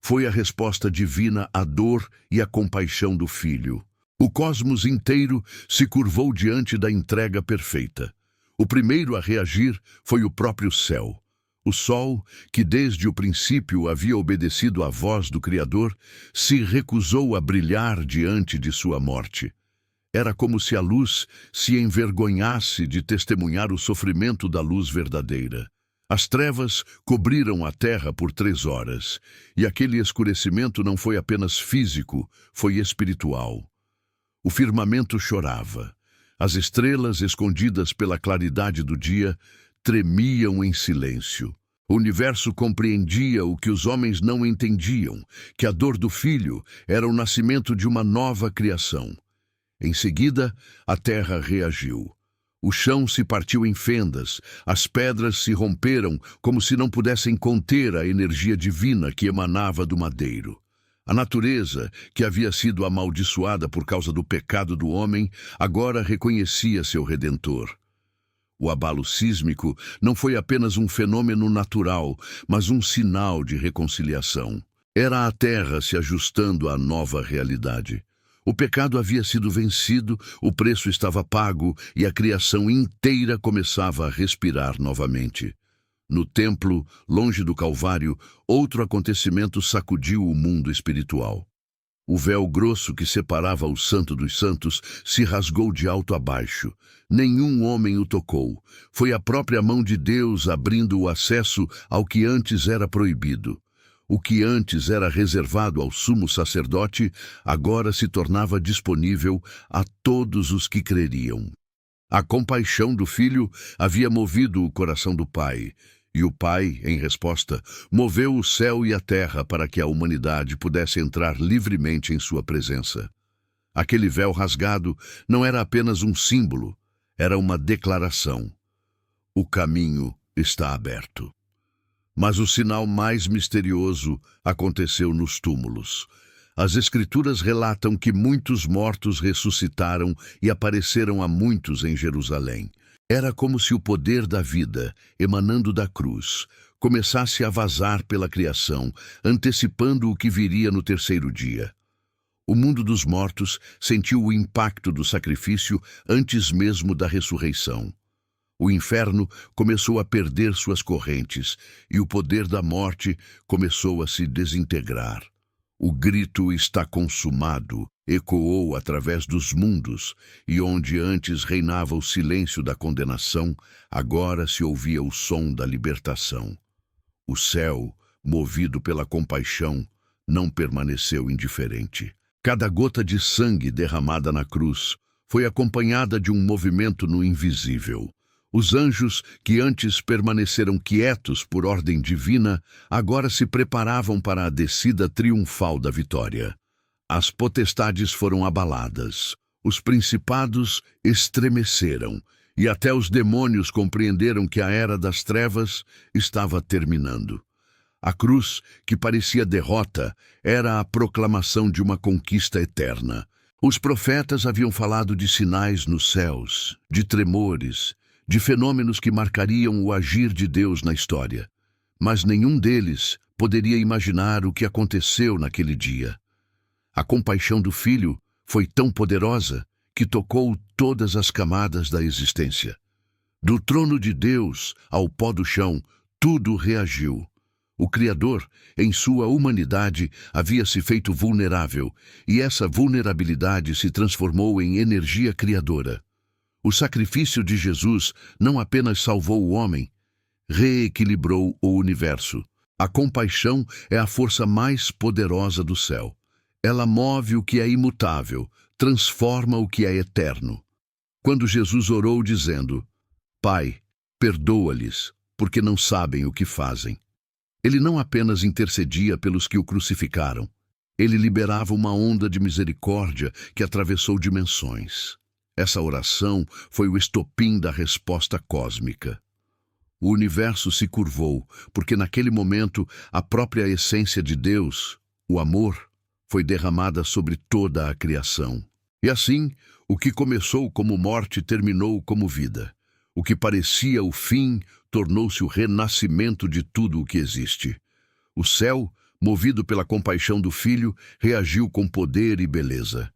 Foi a resposta divina à dor e à compaixão do Filho. O cosmos inteiro se curvou diante da entrega perfeita. O primeiro a reagir foi o próprio céu. O sol, que desde o princípio havia obedecido à voz do Criador, se recusou a brilhar diante de sua morte. Era como se a luz se envergonhasse de testemunhar o sofrimento da luz verdadeira. As trevas cobriram a terra por 3 horas, e aquele escurecimento não foi apenas físico, foi espiritual. O firmamento chorava. As estrelas, escondidas pela claridade do dia, tremiam em silêncio. O universo compreendia o que os homens não entendiam, que a dor do Filho era o nascimento de uma nova criação. Em seguida, a terra reagiu. O chão se partiu em fendas, as pedras se romperam como se não pudessem conter a energia divina que emanava do madeiro. A natureza, que havia sido amaldiçoada por causa do pecado do homem, agora reconhecia seu Redentor. O abalo sísmico não foi apenas um fenômeno natural, mas um sinal de reconciliação. Era a Terra se ajustando à nova realidade. O pecado havia sido vencido, o preço estava pago e a criação inteira começava a respirar novamente. No templo, longe do Calvário, outro acontecimento sacudiu o mundo espiritual. O véu grosso que separava o Santo dos Santos se rasgou de alto a baixo. Nenhum homem o tocou. Foi a própria mão de Deus abrindo o acesso ao que antes era proibido. O que antes era reservado ao sumo sacerdote, agora se tornava disponível a todos os que creriam. A compaixão do Filho havia movido o coração do Pai, e o Pai, em resposta, moveu o céu e a terra para que a humanidade pudesse entrar livremente em sua presença. Aquele véu rasgado não era apenas um símbolo, era uma declaração. O caminho está aberto. Mas o sinal mais misterioso aconteceu nos túmulos. As Escrituras relatam que muitos mortos ressuscitaram e apareceram a muitos em Jerusalém. Era como se o poder da vida, emanando da cruz, começasse a vazar pela criação, antecipando o que viria no terceiro dia. O mundo dos mortos sentiu o impacto do sacrifício antes mesmo da ressurreição. O inferno começou a perder suas correntes e o poder da morte começou a se desintegrar. O grito "está consumado" ecoou através dos mundos, e onde antes reinava o silêncio da condenação, agora se ouvia o som da libertação. O céu, movido pela compaixão, não permaneceu indiferente. Cada gota de sangue derramada na cruz foi acompanhada de um movimento no invisível. Os anjos, que antes permaneceram quietos por ordem divina, agora se preparavam para a descida triunfal da vitória. As potestades foram abaladas, os principados estremeceram, e até os demônios compreenderam que a era das trevas estava terminando. A cruz, que parecia derrota, era a proclamação de uma conquista eterna. Os profetas haviam falado de sinais nos céus, de tremores, de fenômenos que marcariam o agir de Deus na história. Mas nenhum deles poderia imaginar o que aconteceu naquele dia. A compaixão do Filho foi tão poderosa que tocou todas as camadas da existência. Do trono de Deus ao pó do chão, tudo reagiu. O Criador, em sua humanidade, havia se feito vulnerável, e essa vulnerabilidade se transformou em energia criadora. O sacrifício de Jesus não apenas salvou o homem, reequilibrou o universo. A compaixão é a força mais poderosa do céu. Ela move o que é imutável, transforma o que é eterno. Quando Jesus orou dizendo: "Pai, perdoa-lhes, porque não sabem o que fazem", ele não apenas intercedia pelos que o crucificaram, ele liberava uma onda de misericórdia que atravessou dimensões. Essa oração foi o estopim da resposta cósmica. O universo se curvou, porque naquele momento a própria essência de Deus, o amor, foi derramada sobre toda a criação. E assim, o que começou como morte terminou como vida. O que parecia o fim tornou-se o renascimento de tudo o que existe. O céu, movido pela compaixão do Filho, reagiu com poder e beleza.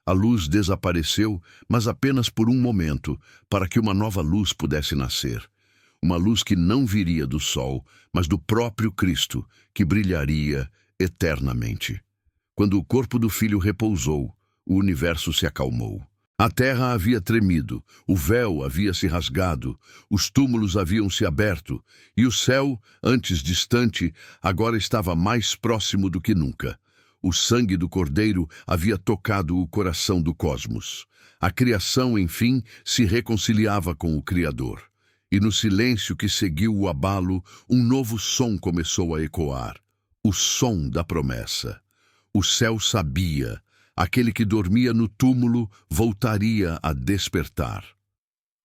A luz desapareceu, mas apenas por um momento, para que uma nova luz pudesse nascer. Uma luz que não viria do sol, mas do próprio Cristo, que brilharia eternamente. Quando o corpo do Filho repousou, o universo se acalmou. A terra havia tremido, o véu havia se rasgado, os túmulos haviam se aberto, e o céu, antes distante, agora estava mais próximo do que nunca. O sangue do Cordeiro havia tocado o coração do cosmos. A criação, enfim, se reconciliava com o Criador. E no silêncio que seguiu o abalo, um novo som começou a ecoar. O som da promessa. O céu sabia. Aquele que dormia no túmulo voltaria a despertar.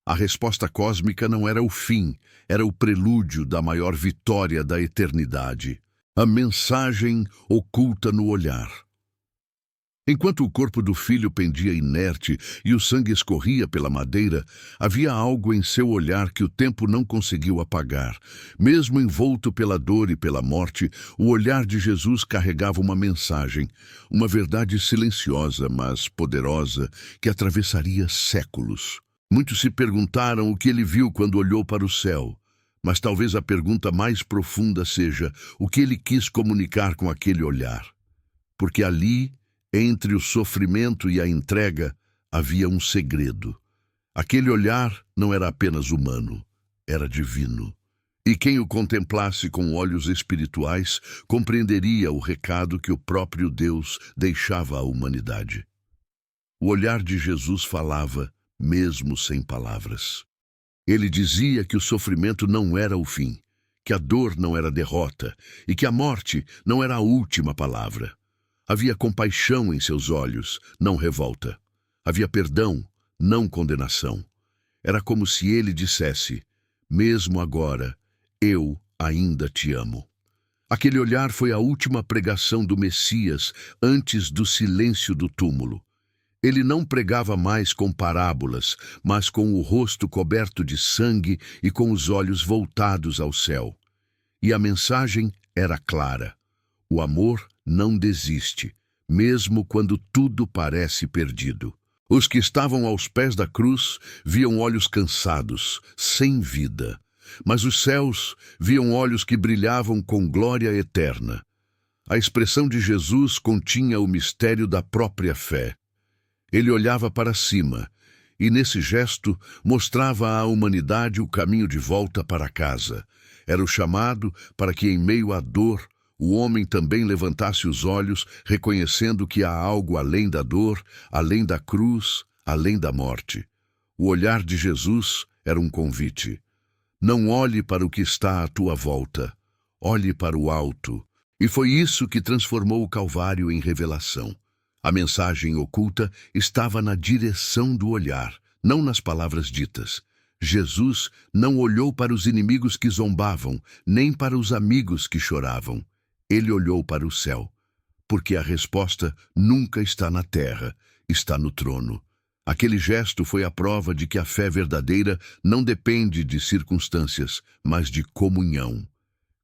A resposta cósmica não era o fim, era o prelúdio da maior vitória da eternidade. A mensagem oculta no olhar. Enquanto o corpo do filho pendia inerte e o sangue escorria pela madeira, havia algo em seu olhar que o tempo não conseguiu apagar. Mesmo envolto pela dor e pela morte, o olhar de Jesus carregava uma mensagem, uma verdade silenciosa, mas poderosa, que atravessaria séculos. Muitos se perguntaram o que ele viu quando olhou para o céu. Mas talvez a pergunta mais profunda seja o que ele quis comunicar com aquele olhar. Porque ali, entre o sofrimento e a entrega, havia um segredo. Aquele olhar não era apenas humano, era divino. E quem o contemplasse com olhos espirituais compreenderia o recado que o próprio Deus deixava à humanidade. O olhar de Jesus falava, mesmo sem palavras. Ele dizia que o sofrimento não era o fim, que a dor não era derrota e que a morte não era a última palavra. Havia compaixão em seus olhos, não revolta. Havia perdão, não condenação. Era como se ele dissesse, mesmo agora, eu ainda te amo. Aquele olhar foi a última pregação do Messias antes do silêncio do túmulo. Ele não pregava mais com parábolas, mas com o rosto coberto de sangue e com os olhos voltados ao céu. E a mensagem era clara. O amor não desiste, mesmo quando tudo parece perdido. Os que estavam aos pés da cruz viam olhos cansados, sem vida. Mas os céus viam olhos que brilhavam com glória eterna. A expressão de Jesus continha o mistério da própria fé. Ele olhava para cima, e nesse gesto mostrava à humanidade o caminho de volta para casa. Era o chamado para que, em meio à dor, o homem também levantasse os olhos, reconhecendo que há algo além da dor, além da cruz, além da morte. O olhar de Jesus era um convite. Não olhe para o que está à tua volta, olhe para o alto. E foi isso que transformou o Calvário em revelação. A mensagem oculta estava na direção do olhar, não nas palavras ditas. Jesus não olhou para os inimigos que zombavam, nem para os amigos que choravam. Ele olhou para o céu, porque a resposta nunca está na terra, está no trono. Aquele gesto foi a prova de que a fé verdadeira não depende de circunstâncias, mas de comunhão.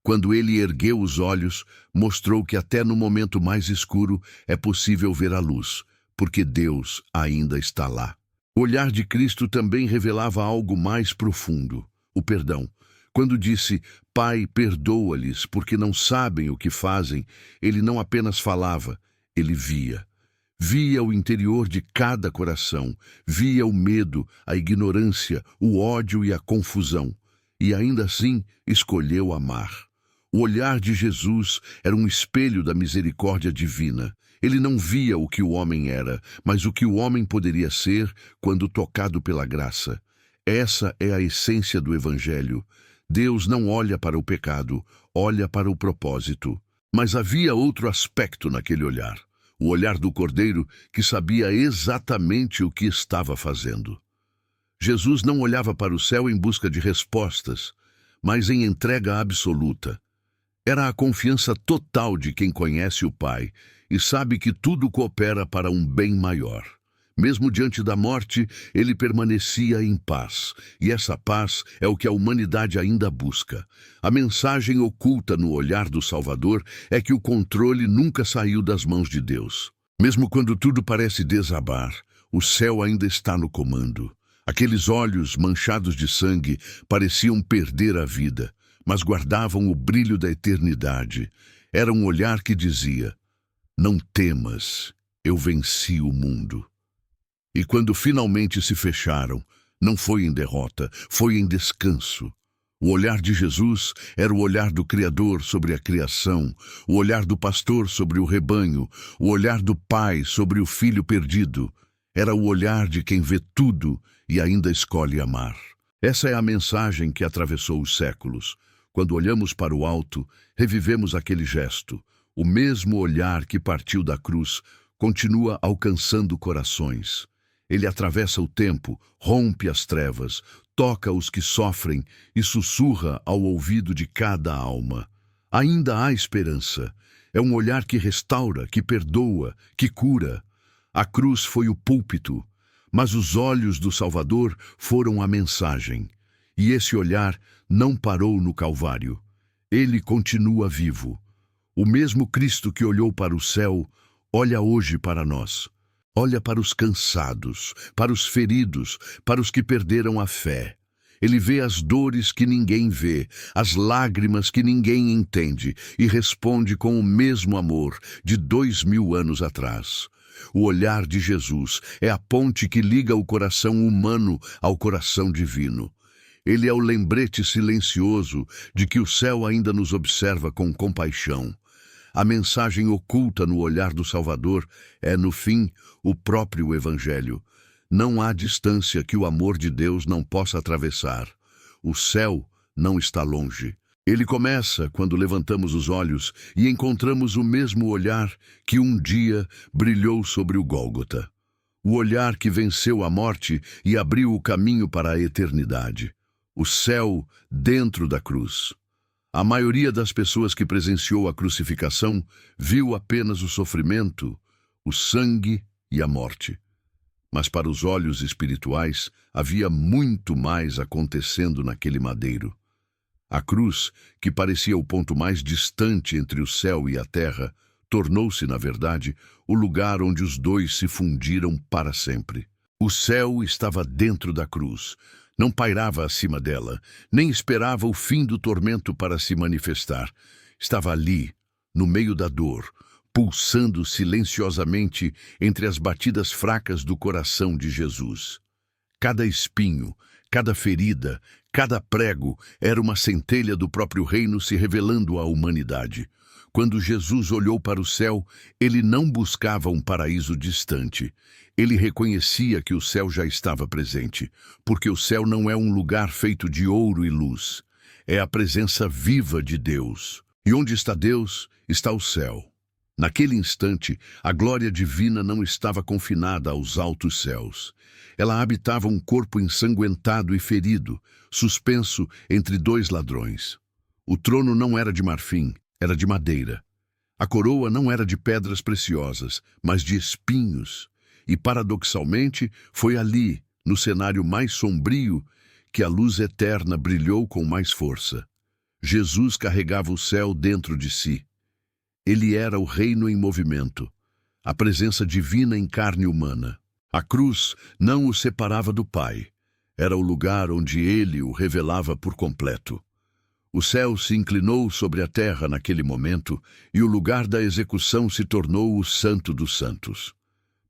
Quando ele ergueu os olhos, mostrou que até no momento mais escuro é possível ver a luz, porque Deus ainda está lá. O olhar de Cristo também revelava algo mais profundo, o perdão. Quando disse, Pai, perdoa-lhes, porque não sabem o que fazem, ele não apenas falava, ele via. Via o interior de cada coração, via o medo, a ignorância, o ódio e a confusão. E ainda assim escolheu amar. O olhar de Jesus era um espelho da misericórdia divina. Ele não via o que o homem era, mas o que o homem poderia ser quando tocado pela graça. Essa é a essência do Evangelho. Deus não olha para o pecado, olha para o propósito. Mas havia outro aspecto naquele olhar. O olhar do Cordeiro que sabia exatamente o que estava fazendo. Jesus não olhava para o céu em busca de respostas, mas em entrega absoluta. Era a confiança total de quem conhece o Pai e sabe que tudo coopera para um bem maior. Mesmo diante da morte, ele permanecia em paz, e essa paz é o que a humanidade ainda busca. A mensagem oculta no olhar do Salvador é que o controle nunca saiu das mãos de Deus. Mesmo quando tudo parece desabar, o céu ainda está no comando. Aqueles olhos manchados de sangue pareciam perder a vida, mas guardavam o brilho da eternidade. Era um olhar que dizia, não temas, eu venci o mundo. E quando finalmente se fecharam, não foi em derrota, foi em descanso. O olhar de Jesus era o olhar do Criador sobre a criação, o olhar do pastor sobre o rebanho, o olhar do pai sobre o filho perdido. Era o olhar de quem vê tudo e ainda escolhe amar. Essa é a mensagem que atravessou os séculos. Quando olhamos para o alto, revivemos aquele gesto. O mesmo olhar que partiu da cruz continua alcançando corações. Ele atravessa o tempo, rompe as trevas, toca os que sofrem e sussurra ao ouvido de cada alma. Ainda há esperança. É um olhar que restaura, que perdoa, que cura. A cruz foi o púlpito, mas os olhos do Salvador foram a mensagem. E esse olhar não parou no Calvário. Ele continua vivo. O mesmo Cristo que olhou para o céu, olha hoje para nós. Olha para os cansados, para os feridos, para os que perderam a fé. Ele vê as dores que ninguém vê, as lágrimas que ninguém entende, e responde com o mesmo amor de 2000 anos atrás. O olhar de Jesus é a ponte que liga o coração humano ao coração divino. Ele é o lembrete silencioso de que o céu ainda nos observa com compaixão. A mensagem oculta no olhar do Salvador é, no fim, o próprio Evangelho. Não há distância que o amor de Deus não possa atravessar. O céu não está longe. Ele começa quando levantamos os olhos e encontramos o mesmo olhar que um dia brilhou sobre o Gólgota. O olhar que venceu a morte e abriu o caminho para a eternidade. O céu dentro da cruz. A maioria das pessoas que presenciou a crucificação viu apenas o sofrimento, o sangue e a morte. Mas para os olhos espirituais havia muito mais acontecendo naquele madeiro. A cruz, que parecia o ponto mais distante entre o céu e a terra, tornou-se, na verdade, o lugar onde os dois se fundiram para sempre. O céu estava dentro da cruz, não pairava acima dela, nem esperava o fim do tormento para se manifestar. Estava ali, no meio da dor, pulsando silenciosamente entre as batidas fracas do coração de Jesus. Cada espinho, cada ferida, cada prego era uma centelha do próprio reino se revelando à humanidade. Quando Jesus olhou para o céu, ele não buscava um paraíso distante. Ele reconhecia que o céu já estava presente, porque o céu não é um lugar feito de ouro e luz. É a presença viva de Deus. E onde está Deus, está o céu. Naquele instante, a glória divina não estava confinada aos altos céus. Ela habitava um corpo ensanguentado e ferido, suspenso entre dois ladrões. O trono não era de marfim, era de madeira. A coroa não era de pedras preciosas, mas de espinhos. E, paradoxalmente, foi ali, no cenário mais sombrio, que a luz eterna brilhou com mais força. Jesus carregava o céu dentro de si. Ele era o reino em movimento, a presença divina em carne humana. A cruz não o separava do Pai. Era o lugar onde ele o revelava por completo. O céu se inclinou sobre a terra naquele momento e o lugar da execução se tornou o Santo dos Santos.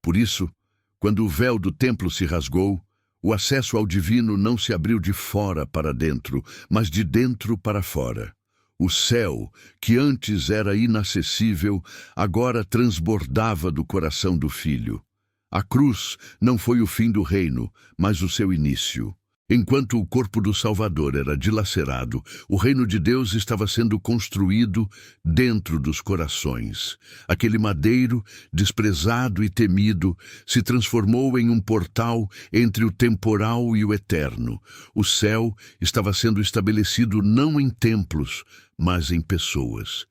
Por isso, quando o véu do templo se rasgou, o acesso ao divino não se abriu de fora para dentro, mas de dentro para fora. O céu, que antes era inacessível, agora transbordava do coração do Filho. A cruz não foi o fim do reino, mas o seu início. Enquanto o corpo do Salvador era dilacerado, o reino de Deus estava sendo construído dentro dos corações. Aquele madeiro, desprezado e temido, se transformou em um portal entre o temporal e o eterno. O céu estava sendo estabelecido não em templos, mas em pessoas.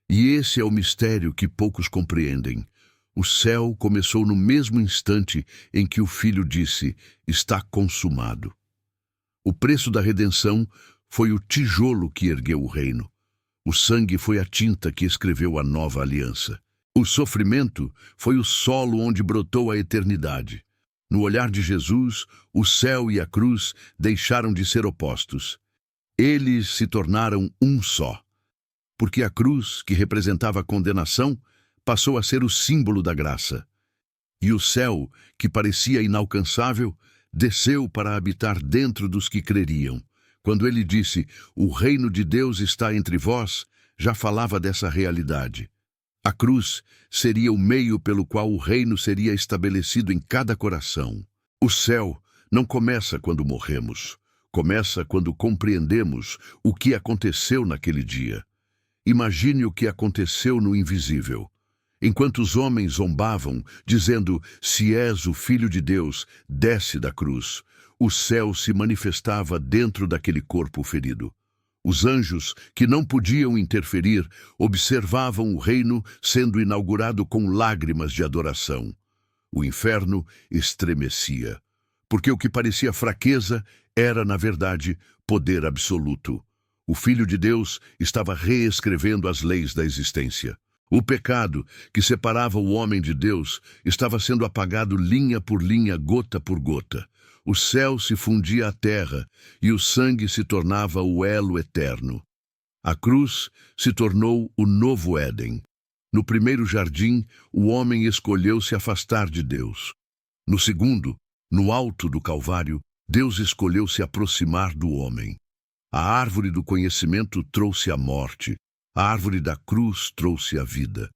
E esse é o mistério que poucos compreendem. O céu começou no mesmo instante em que o Filho disse: "Está consumado". O preço da redenção foi o tijolo que ergueu o reino. O sangue foi a tinta que escreveu a nova aliança. O sofrimento foi o solo onde brotou a eternidade. No olhar de Jesus, o céu e a cruz deixaram de ser opostos. Eles se tornaram um só. Porque a cruz, que representava a condenação, passou a ser o símbolo da graça. E o céu, que parecia inalcançável, desceu para habitar dentro dos que creriam. Quando ele disse: "O reino de Deus está entre vós", já falava dessa realidade. A cruz seria o meio pelo qual o reino seria estabelecido em cada coração. O céu não começa quando morremos. Começa quando compreendemos o que aconteceu naquele dia. Imagine o que aconteceu no invisível. Enquanto os homens zombavam, dizendo: "Se és o Filho de Deus, desce da cruz", o céu se manifestava dentro daquele corpo ferido. Os anjos, que não podiam interferir, observavam o reino sendo inaugurado com lágrimas de adoração. O inferno estremecia, porque o que parecia fraqueza era, na verdade, poder absoluto. O Filho de Deus estava reescrevendo as leis da existência. O pecado que separava o homem de Deus estava sendo apagado linha por linha, gota por gota. O céu se fundia à terra e o sangue se tornava o elo eterno. A cruz se tornou o novo Éden. No primeiro jardim, o homem escolheu se afastar de Deus. No segundo, no alto do Calvário, Deus escolheu se aproximar do homem. A árvore do conhecimento trouxe a morte. A árvore da cruz trouxe a vida.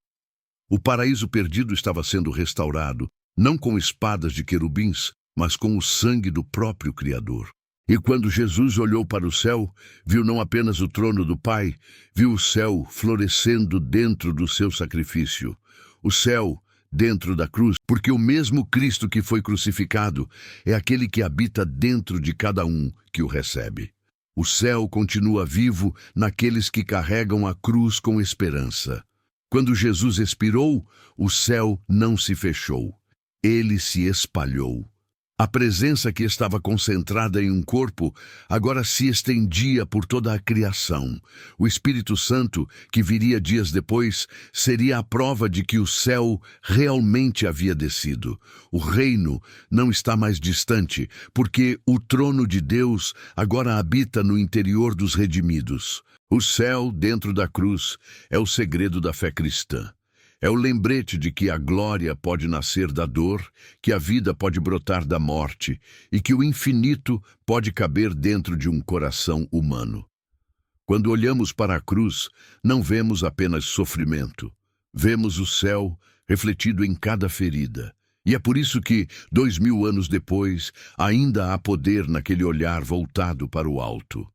O paraíso perdido estava sendo restaurado, não com espadas de querubins, mas com o sangue do próprio Criador. E quando Jesus olhou para o céu, viu não apenas o trono do Pai, viu o céu florescendo dentro do seu sacrifício. O céu dentro da cruz, porque o mesmo Cristo que foi crucificado é aquele que habita dentro de cada um que o recebe. O céu continua vivo naqueles que carregam a cruz com esperança. Quando Jesus expirou, o céu não se fechou. Ele se espalhou. A presença que estava concentrada em um corpo agora se estendia por toda a criação. O Espírito Santo, que viria dias depois, seria a prova de que o céu realmente havia descido. O reino não está mais distante, porque o trono de Deus agora habita no interior dos redimidos. O céu dentro da cruz é o segredo da fé cristã. É o lembrete de que a glória pode nascer da dor, que a vida pode brotar da morte e que o infinito pode caber dentro de um coração humano. Quando olhamos para a cruz, não vemos apenas sofrimento. Vemos o céu refletido em cada ferida. E é por isso que, 2000 anos depois, ainda há poder naquele olhar voltado para o alto.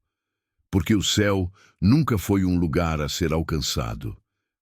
Porque o céu nunca foi um lugar a ser alcançado.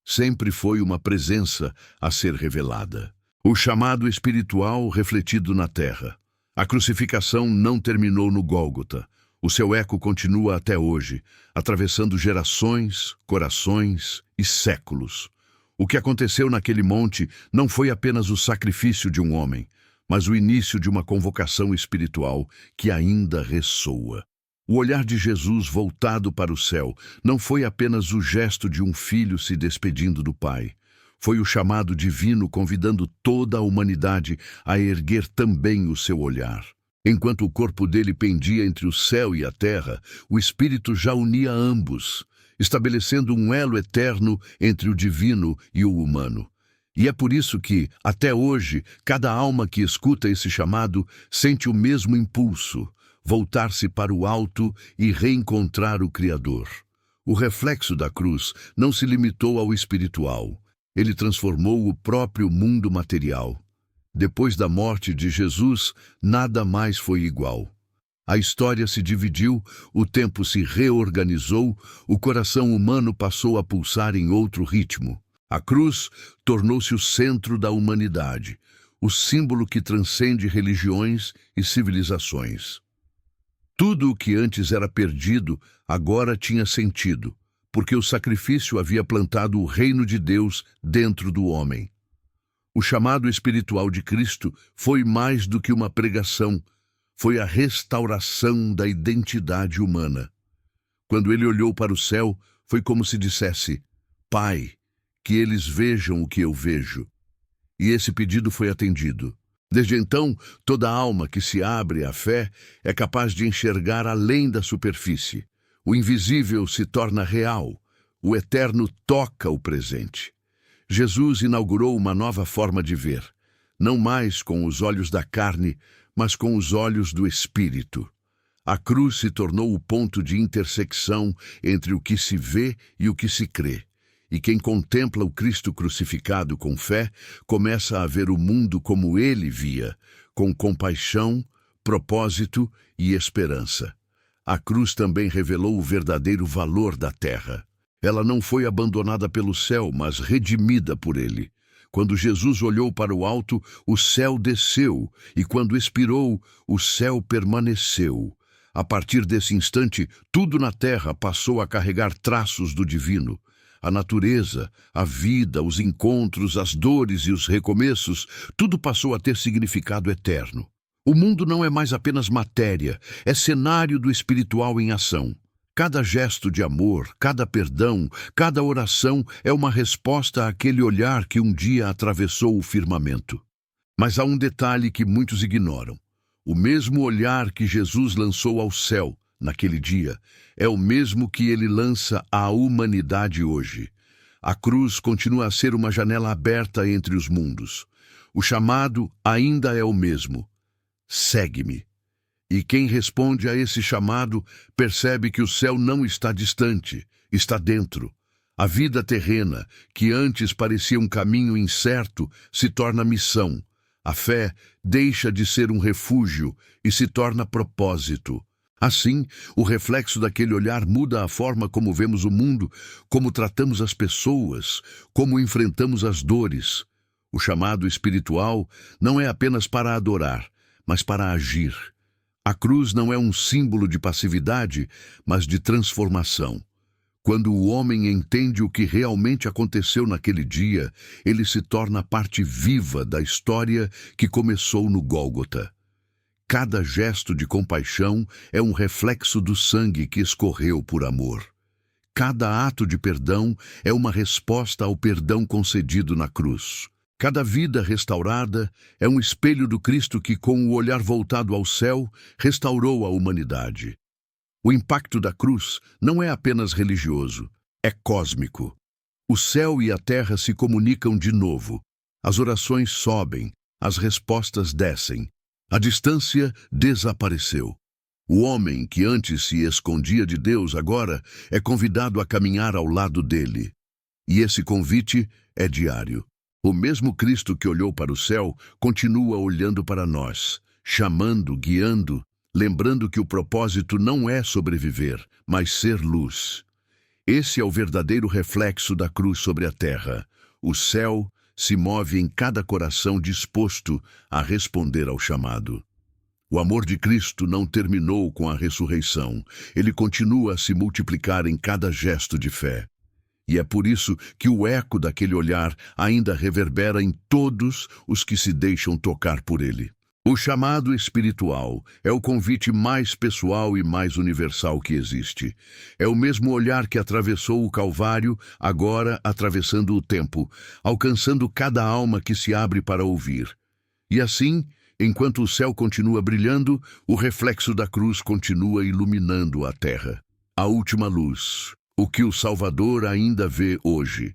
Sempre foi uma presença a ser revelada. O chamado espiritual refletido na terra. A crucificação não terminou no Gólgota. O seu eco continua até hoje, atravessando gerações, corações e séculos. O que aconteceu naquele monte não foi apenas o sacrifício de um homem, mas o início de uma convocação espiritual que ainda ressoa. O olhar de Jesus voltado para o céu não foi apenas o gesto de um filho se despedindo do Pai. Foi o chamado divino convidando toda a humanidade a erguer também o seu olhar. Enquanto o corpo dele pendia entre o céu e a terra, o Espírito já unia ambos, estabelecendo um elo eterno entre o divino e o humano. E é por isso que, até hoje, cada alma que escuta esse chamado sente o mesmo impulso: voltar-se para o alto e reencontrar o Criador. O reflexo da cruz não se limitou ao espiritual. Ele transformou o próprio mundo material. Depois da morte de Jesus, nada mais foi igual. A história se dividiu, o tempo se reorganizou, o coração humano passou a pulsar em outro ritmo. A cruz tornou-se o centro da humanidade, o símbolo que transcende religiões e civilizações. Tudo o que antes era perdido, agora tinha sentido, porque o sacrifício havia plantado o reino de Deus dentro do homem. O chamado espiritual de Cristo foi mais do que uma pregação, foi a restauração da identidade humana. Quando ele olhou para o céu, foi como se dissesse: Pai, que eles vejam o que eu vejo. E esse pedido foi atendido. Desde então, toda alma que se abre à fé é capaz de enxergar além da superfície. O invisível se torna real. O eterno toca o presente. Jesus inaugurou uma nova forma de ver, não mais com os olhos da carne, mas com os olhos do Espírito. A cruz se tornou o ponto de intersecção entre o que se vê e o que se crê. E quem contempla o Cristo crucificado com fé, começa a ver o mundo como ele via, com compaixão, propósito e esperança. A cruz também revelou o verdadeiro valor da terra. Ela não foi abandonada pelo céu, mas redimida por ele. Quando Jesus olhou para o alto, o céu desceu, e quando expirou, o céu permaneceu. A partir desse instante, tudo na terra passou a carregar traços do divino. a natureza, a vida, os encontros, as dores e os recomeços, tudo passou a ter significado eterno. O mundo não é mais apenas matéria, é cenário do espiritual em ação. Cada gesto de amor, cada perdão, cada oração é uma resposta àquele olhar que um dia atravessou o firmamento. Mas há um detalhe que muitos ignoram. O mesmo olhar que Jesus lançou ao céu naquele dia é o mesmo que ele lança à humanidade hoje. A cruz continua a ser uma janela aberta entre os mundos. O chamado ainda é o mesmo. Segue-me. E quem responde a esse chamado percebe que o céu não está distante, está dentro. A vida terrena, que antes parecia um caminho incerto, se torna missão. A fé deixa de ser um refúgio e se torna propósito. Assim, o reflexo daquele olhar muda a forma como vemos o mundo, como tratamos as pessoas, como enfrentamos as dores. O chamado espiritual não é apenas para adorar, mas para agir. A cruz não é um símbolo de passividade, mas de transformação. Quando o homem entende o que realmente aconteceu naquele dia, ele se torna parte viva da história que começou no Gólgota. Cada gesto de compaixão é um reflexo do sangue que escorreu por amor. Cada ato de perdão é uma resposta ao perdão concedido na cruz. Cada vida restaurada é um espelho do Cristo que, com o olhar voltado ao céu, restaurou a humanidade. O impacto da cruz não é apenas religioso, é cósmico. O céu e a terra se comunicam de novo. As orações sobem, as respostas descem. A distância desapareceu. O homem que antes se escondia de Deus agora é convidado a caminhar ao lado dele. E esse convite é diário. O mesmo Cristo que olhou para o céu continua olhando para nós, chamando, guiando, lembrando que o propósito não é sobreviver, mas ser luz. Esse é o verdadeiro reflexo da cruz sobre a terra. O céu se move em cada coração disposto a responder ao chamado. O amor de Cristo não terminou com a ressurreição. Ele continua a se multiplicar em cada gesto de fé. E é por isso que o eco daquele olhar ainda reverbera em todos os que se deixam tocar por ele. O chamado espiritual é o convite mais pessoal e mais universal que existe. É o mesmo olhar que atravessou o Calvário, agora atravessando o tempo, alcançando cada alma que se abre para ouvir. E assim, enquanto o céu continua brilhando, o reflexo da cruz continua iluminando a terra. A última luz, o que o Salvador ainda vê hoje.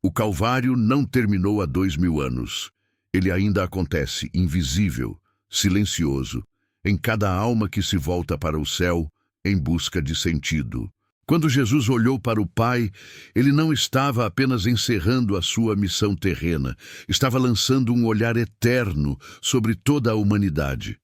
O Calvário não terminou há 2000 anos. Ele ainda acontece, invisível, silencioso, em cada alma que se volta para o céu em busca de sentido. Quando Jesus olhou para o Pai, ele não estava apenas encerrando a sua missão terrena, estava lançando um olhar eterno sobre toda a humanidade.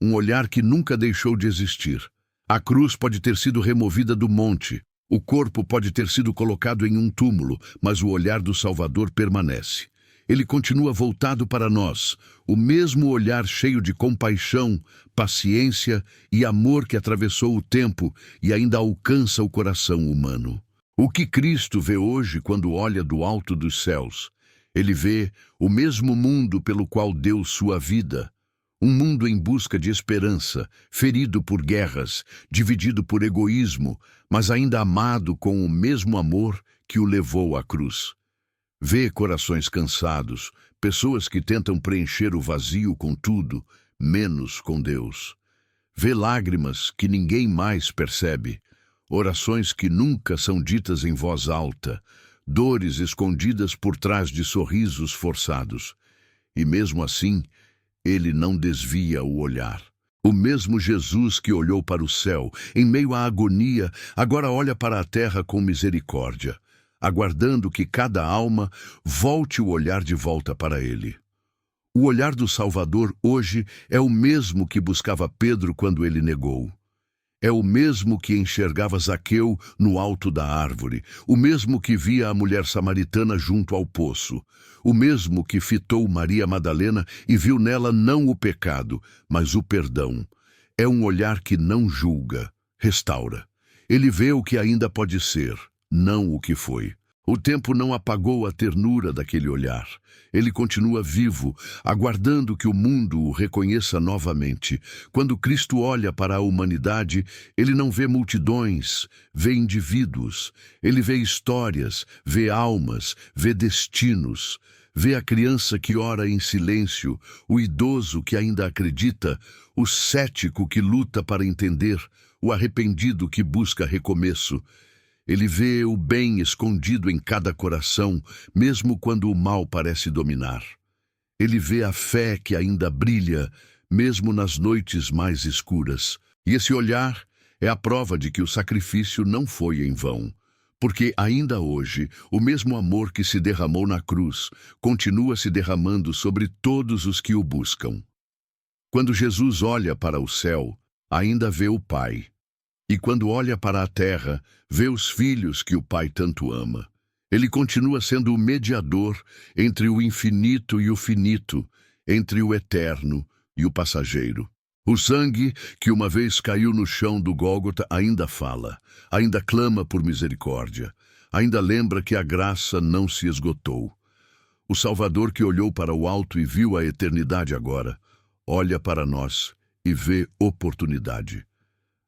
Um olhar que nunca deixou de existir. A cruz pode ter sido removida do monte, o corpo pode ter sido colocado em um túmulo, mas o olhar do Salvador permanece. Ele continua voltado para nós, o mesmo olhar cheio de compaixão, paciência e amor que atravessou o tempo e ainda alcança o coração humano. O que Cristo vê hoje quando olha do alto dos céus? Ele vê o mesmo mundo pelo qual deu sua vida. Um mundo em busca de esperança, ferido por guerras, dividido por egoísmo, mas ainda amado com o mesmo amor que o levou à cruz. Vê corações cansados, pessoas que tentam preencher o vazio com tudo, menos com Deus. Vê lágrimas que ninguém mais percebe, orações que nunca são ditas em voz alta, dores escondidas por trás de sorrisos forçados. E mesmo assim, ele não desvia o olhar. O mesmo Jesus que olhou para o céu, em meio à agonia, agora olha para a terra com misericórdia, aguardando que cada alma volte o olhar de volta para ele. O olhar do Salvador hoje é o mesmo que buscava Pedro quando ele negou. É o mesmo que enxergava Zaqueu no alto da árvore, o mesmo que via a mulher samaritana junto ao poço, o mesmo que fitou Maria Madalena e viu nela não o pecado, mas o perdão. É um olhar que não julga, restaura. Ele vê o que ainda pode ser, não o que foi. O tempo não apagou a ternura daquele olhar. Ele continua vivo, aguardando que o mundo o reconheça novamente. Quando Cristo olha para a humanidade, ele não vê multidões, vê indivíduos. Ele vê histórias, vê almas, vê destinos. Vê a criança que ora em silêncio, o idoso que ainda acredita, o cético que luta para entender, o arrependido que busca recomeço. Ele vê o bem escondido em cada coração, mesmo quando o mal parece dominar. Ele vê a fé que ainda brilha, mesmo nas noites mais escuras. E esse olhar é a prova de que o sacrifício não foi em vão. Porque ainda hoje, o mesmo amor que se derramou na cruz continua se derramando sobre todos os que o buscam. Quando Jesus olha para o céu, ainda vê o Pai. E quando olha para a terra, vê os filhos que o Pai tanto ama. Ele continua sendo o mediador entre o infinito e o finito, entre o eterno e o passageiro. O sangue que uma vez caiu no chão do Gólgota ainda fala, ainda clama por misericórdia, ainda lembra que a graça não se esgotou. O Salvador que olhou para o alto e viu a eternidade agora, olha para nós e vê oportunidade.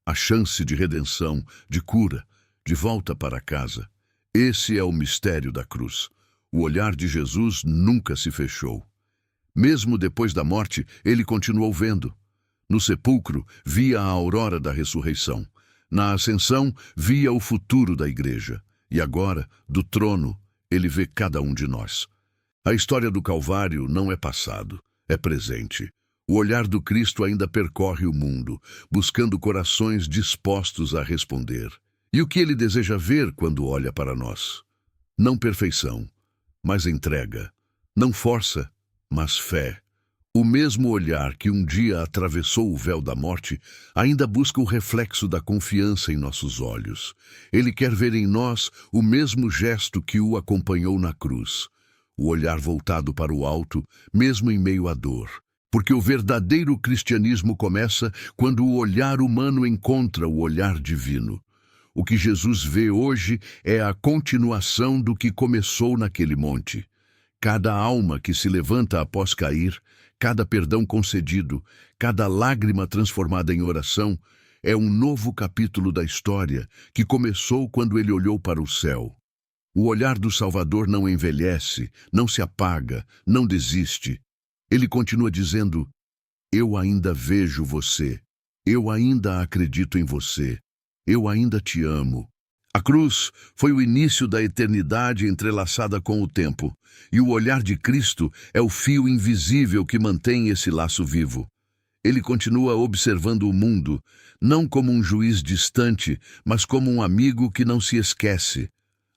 A chance de redenção, de cura, de volta para casa. Esse é o mistério da cruz. O olhar de Jesus nunca se fechou. Mesmo depois da morte, ele continuou vendo. No sepulcro, via a aurora da ressurreição. Na ascensão, via o futuro da igreja. E agora, do trono, ele vê cada um de nós. A história do Calvário não é passado, é presente. O olhar do Cristo ainda percorre o mundo, buscando corações dispostos a responder. E o que ele deseja ver quando olha para nós? Não perfeição, mas entrega. Não força, mas fé. O mesmo olhar que um dia atravessou o véu da morte ainda busca o reflexo da confiança em nossos olhos. Ele quer ver em nós o mesmo gesto que o acompanhou na cruz. O olhar voltado para o alto, mesmo em meio à dor. Porque o verdadeiro cristianismo começa quando o olhar humano encontra o olhar divino. O que Jesus vê hoje é a continuação do que começou naquele monte. Cada alma que se levanta após cair, cada perdão concedido, cada lágrima transformada em oração, é um novo capítulo da história que começou quando ele olhou para o céu. O olhar do Salvador não envelhece, não se apaga, não desiste. Ele continua dizendo, eu ainda vejo você, eu ainda acredito em você, eu ainda te amo. A cruz foi o início da eternidade entrelaçada com o tempo, e o olhar de Cristo é o fio invisível que mantém esse laço vivo. Ele continua observando o mundo, não como um juiz distante, mas como um amigo que não se esquece.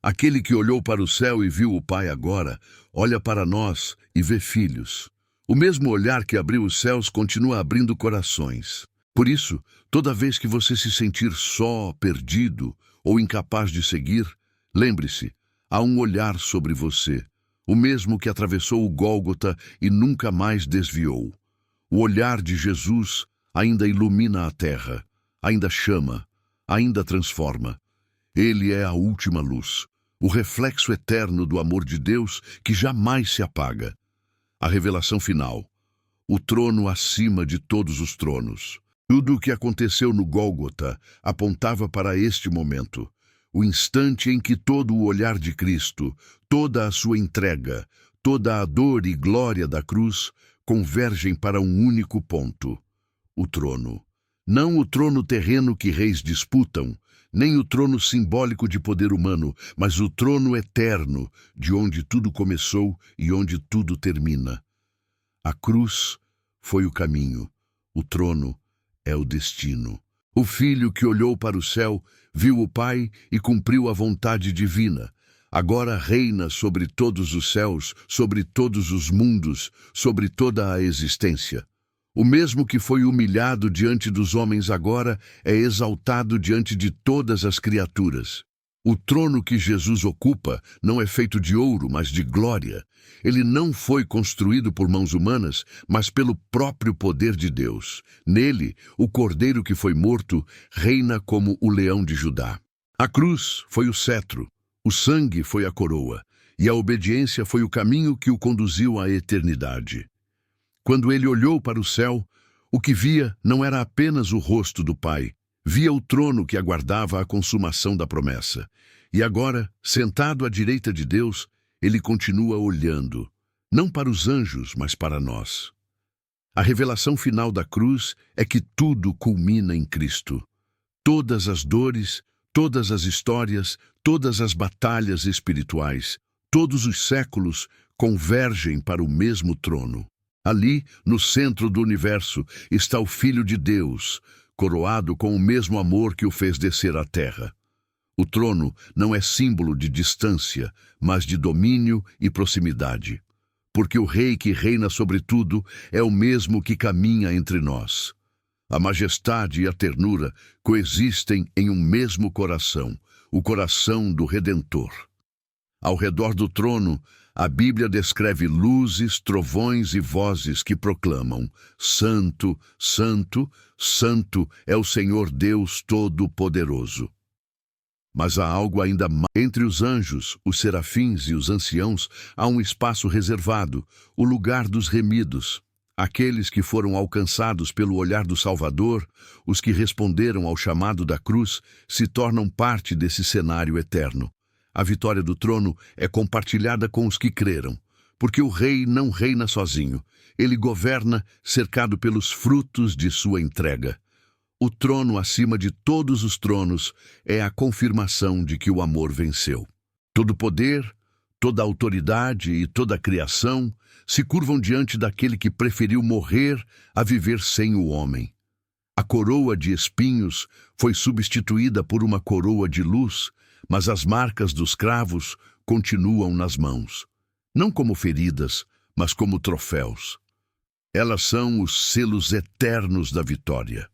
Aquele que olhou para o céu e viu o Pai agora, olha para nós e vê filhos. O mesmo olhar que abriu os céus continua abrindo corações. Por isso, toda vez que você se sentir só, perdido ou incapaz de seguir, lembre-se, há um olhar sobre você, o mesmo que atravessou o Gólgota e nunca mais desviou. O olhar de Jesus ainda ilumina a terra, ainda chama, ainda transforma. Ele é a última luz, o reflexo eterno do amor de Deus que jamais se apaga. A revelação final, o trono acima de todos os tronos. Tudo o que aconteceu no Gólgota apontava para este momento, o instante em que todo o olhar de Cristo, toda a sua entrega, toda a dor e glória da cruz convergem para um único ponto, o trono. Não o trono terreno que reis disputam, nem o trono simbólico de poder humano, mas o trono eterno, de onde tudo começou e onde tudo termina. A cruz foi o caminho, o trono é o destino. O Filho que olhou para o céu, viu o Pai e cumpriu a vontade divina. Agora reina sobre todos os céus, sobre todos os mundos, sobre toda a existência. O mesmo que foi humilhado diante dos homens agora é exaltado diante de todas as criaturas. O trono que Jesus ocupa não é feito de ouro, mas de glória. Ele não foi construído por mãos humanas, mas pelo próprio poder de Deus. Nele, o Cordeiro que foi morto reina como o leão de Judá. A cruz foi o cetro, O sangue foi a coroa, e a obediência foi o caminho que o conduziu à eternidade. Quando ele olhou para o céu, o que via não era apenas o rosto do Pai, via o trono que aguardava a consumação da promessa. E agora, sentado à direita de Deus, ele continua olhando, não para os anjos, mas para nós. A revelação final da cruz é que tudo culmina em Cristo. Todas as dores, todas as histórias, todas as batalhas espirituais, todos os séculos convergem para o mesmo trono. Ali, no centro do universo, está o Filho de Deus, coroado com o mesmo amor que o fez descer à terra. O trono não é símbolo de distância, mas de domínio e proximidade. Porque o Rei que reina sobre tudo é o mesmo que caminha entre nós. A majestade e a ternura coexistem em um mesmo coração, o coração do Redentor. Ao redor do trono, a Bíblia descreve luzes, trovões e vozes que proclamam: Santo, Santo, Santo é o Senhor Deus Todo-Poderoso. Mas há algo ainda mais. Entre os anjos, os serafins e os anciãos, há um espaço reservado, o lugar dos remidos. Aqueles que foram alcançados pelo olhar do Salvador, os que responderam ao chamado da cruz, se tornam parte desse cenário eterno. A vitória do trono é compartilhada com os que creram, porque o rei não reina sozinho. Ele governa cercado pelos frutos de sua entrega. O trono acima de todos os tronos é a confirmação de que o amor venceu. Todo poder, toda autoridade e toda a criação se curvam diante daquele que preferiu morrer a viver sem o homem. A coroa de espinhos foi substituída por uma coroa de luz, mas as marcas dos cravos continuam nas mãos, não como feridas, mas como troféus. Elas são os selos eternos da vitória.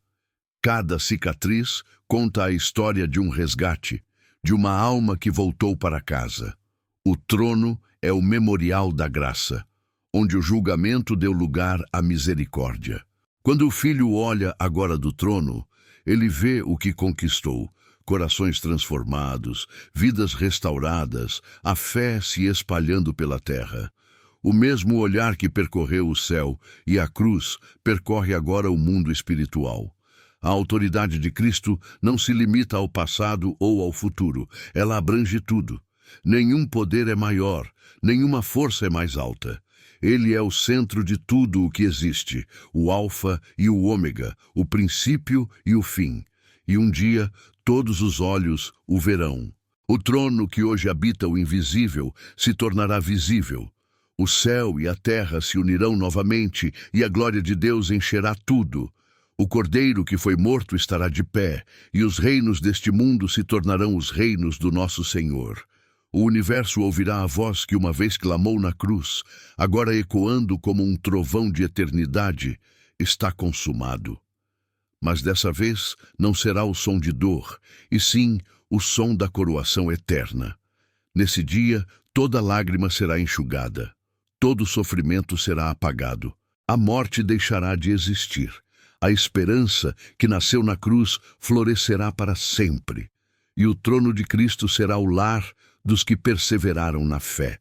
Cada cicatriz conta a história de um resgate, de uma alma que voltou para casa. O trono é o memorial da graça, onde o julgamento deu lugar à misericórdia. Quando o filho olha agora do trono, ele vê o que conquistou: corações transformados, vidas restauradas, a fé se espalhando pela terra. O mesmo olhar que percorreu o céu e a cruz percorre agora o mundo espiritual. A autoridade de Cristo não se limita ao passado ou ao futuro, ela abrange tudo. Nenhum poder é maior, nenhuma força é mais alta. Ele é o centro de tudo o que existe, o alfa e o ômega, o princípio e o fim. E um dia, todos os olhos o verão. O trono que hoje habita o invisível se tornará visível. O céu e a terra se unirão novamente e a glória de Deus encherá tudo. O cordeiro que foi morto estará de pé, e os reinos deste mundo se tornarão os reinos do nosso Senhor. O universo ouvirá a voz que uma vez clamou na cruz, agora ecoando como um trovão de eternidade: está consumado. Mas dessa vez não será o som de dor, e sim o som da coroação eterna. Nesse dia, toda lágrima será enxugada, todo sofrimento será apagado, a morte deixará de existir. A esperança que nasceu na cruz florescerá para sempre, e o trono de Cristo será o lar dos que perseveraram na fé.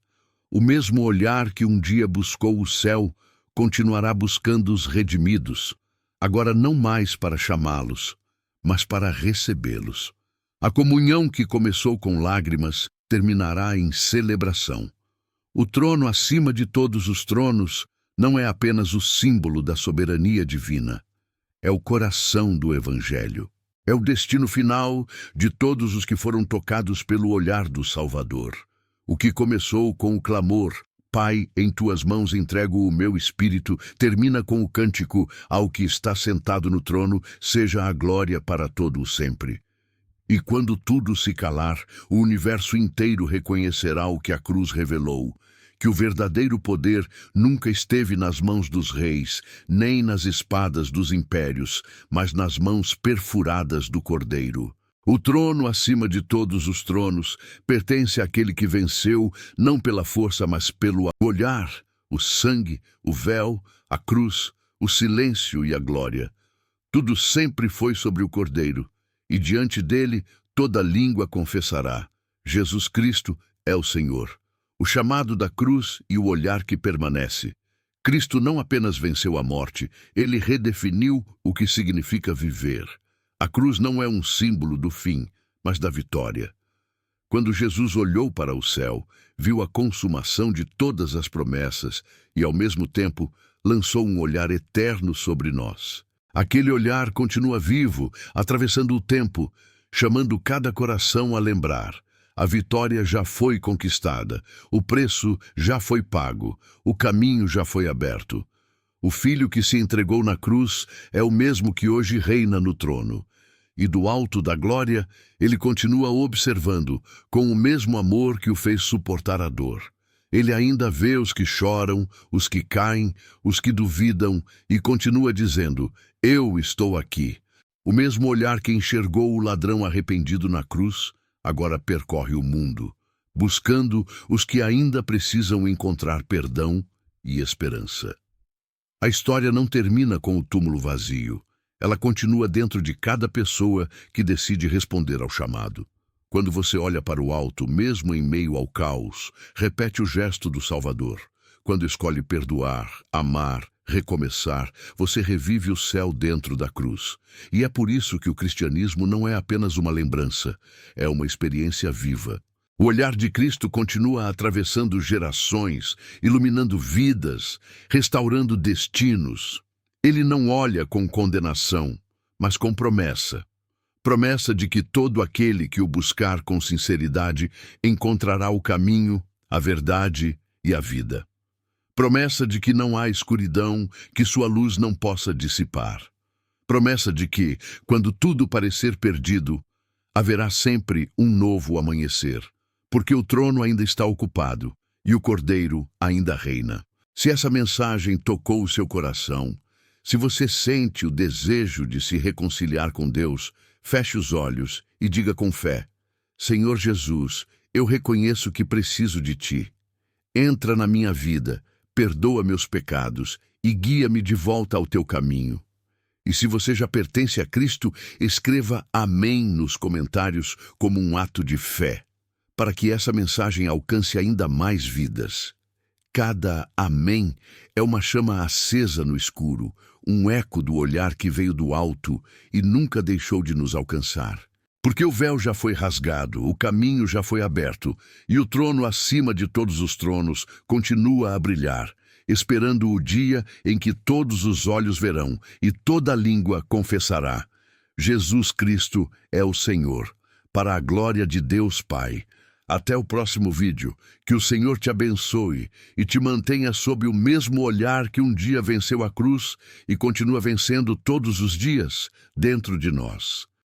O mesmo olhar que um dia buscou o céu continuará buscando os redimidos, agora não mais para chamá-los, mas para recebê-los. A comunhão que começou com lágrimas terminará em celebração. O trono acima de todos os tronos não é apenas o símbolo da soberania divina, é o coração do Evangelho. É o destino final de todos os que foram tocados pelo olhar do Salvador. O que começou com o clamor: Pai, em tuas mãos entrego o meu espírito, termina com o cântico: ao que está sentado no trono, seja a glória para todo o sempre. E quando tudo se calar, o universo inteiro reconhecerá o que a cruz revelou: que o verdadeiro poder nunca esteve nas mãos dos reis, nem nas espadas dos impérios, mas nas mãos perfuradas do Cordeiro. O trono acima de todos os tronos pertence àquele que venceu, não pela força, mas pelo olhar, o sangue, o véu, a cruz, o silêncio e a glória. Tudo sempre foi sobre o Cordeiro, e diante dele toda língua confessará: Jesus Cristo é o Senhor. O chamado da cruz e o olhar que permanece. Cristo não apenas venceu a morte, ele redefiniu o que significa viver. A cruz não é um símbolo do fim, mas da vitória. Quando Jesus olhou para o céu, viu a consumação de todas as promessas e, ao mesmo tempo, lançou um olhar eterno sobre nós. Aquele olhar continua vivo, atravessando o tempo, chamando cada coração a lembrar. A vitória já foi conquistada, o preço já foi pago, o caminho já foi aberto. O Filho que se entregou na cruz é o mesmo que hoje reina no trono. E do alto da glória, ele continua observando, com o mesmo amor que o fez suportar a dor. Ele ainda vê os que choram, os que caem, os que duvidam, e continua dizendo: eu estou aqui. O mesmo olhar que enxergou o ladrão arrependido na cruz, agora percorre o mundo, buscando os que ainda precisam encontrar perdão e esperança. A história não termina com o túmulo vazio. Ela continua dentro de cada pessoa que decide responder ao chamado. Quando você olha para o alto, mesmo em meio ao caos, repete o gesto do Salvador. Quando escolhe perdoar, amar, recomeçar, você revive o céu dentro da cruz. E é por isso que o cristianismo não é apenas uma lembrança, é uma experiência viva. O olhar de Cristo continua atravessando gerações, iluminando vidas, restaurando destinos. Ele não olha com condenação, mas com promessa. Promessa de que todo aquele que o buscar com sinceridade encontrará o caminho, a verdade e a vida. Promessa de que não há escuridão que sua luz não possa dissipar. Promessa de que, quando tudo parecer perdido, haverá sempre um novo amanhecer, porque o trono ainda está ocupado e o Cordeiro ainda reina. Se essa mensagem tocou o seu coração, se você sente o desejo de se reconciliar com Deus, feche os olhos e diga com fé: Senhor Jesus, eu reconheço que preciso de Ti. Entra na minha vida, perdoa meus pecados e guia-me de volta ao Teu caminho. E se você já pertence a Cristo, escreva amém nos comentários como um ato de fé, para que essa mensagem alcance ainda mais vidas. Cada amém é uma chama acesa no escuro, um eco do olhar que veio do alto e nunca deixou de nos alcançar. Porque o véu já foi rasgado, o caminho já foi aberto, e o trono acima de todos os tronos continua a brilhar, esperando o dia em que todos os olhos verão e toda língua confessará: Jesus Cristo é o Senhor, para a glória de Deus Pai. Até o próximo vídeo. Que o Senhor te abençoe e te mantenha sob o mesmo olhar que um dia venceu a cruz e continua vencendo todos os dias dentro de nós.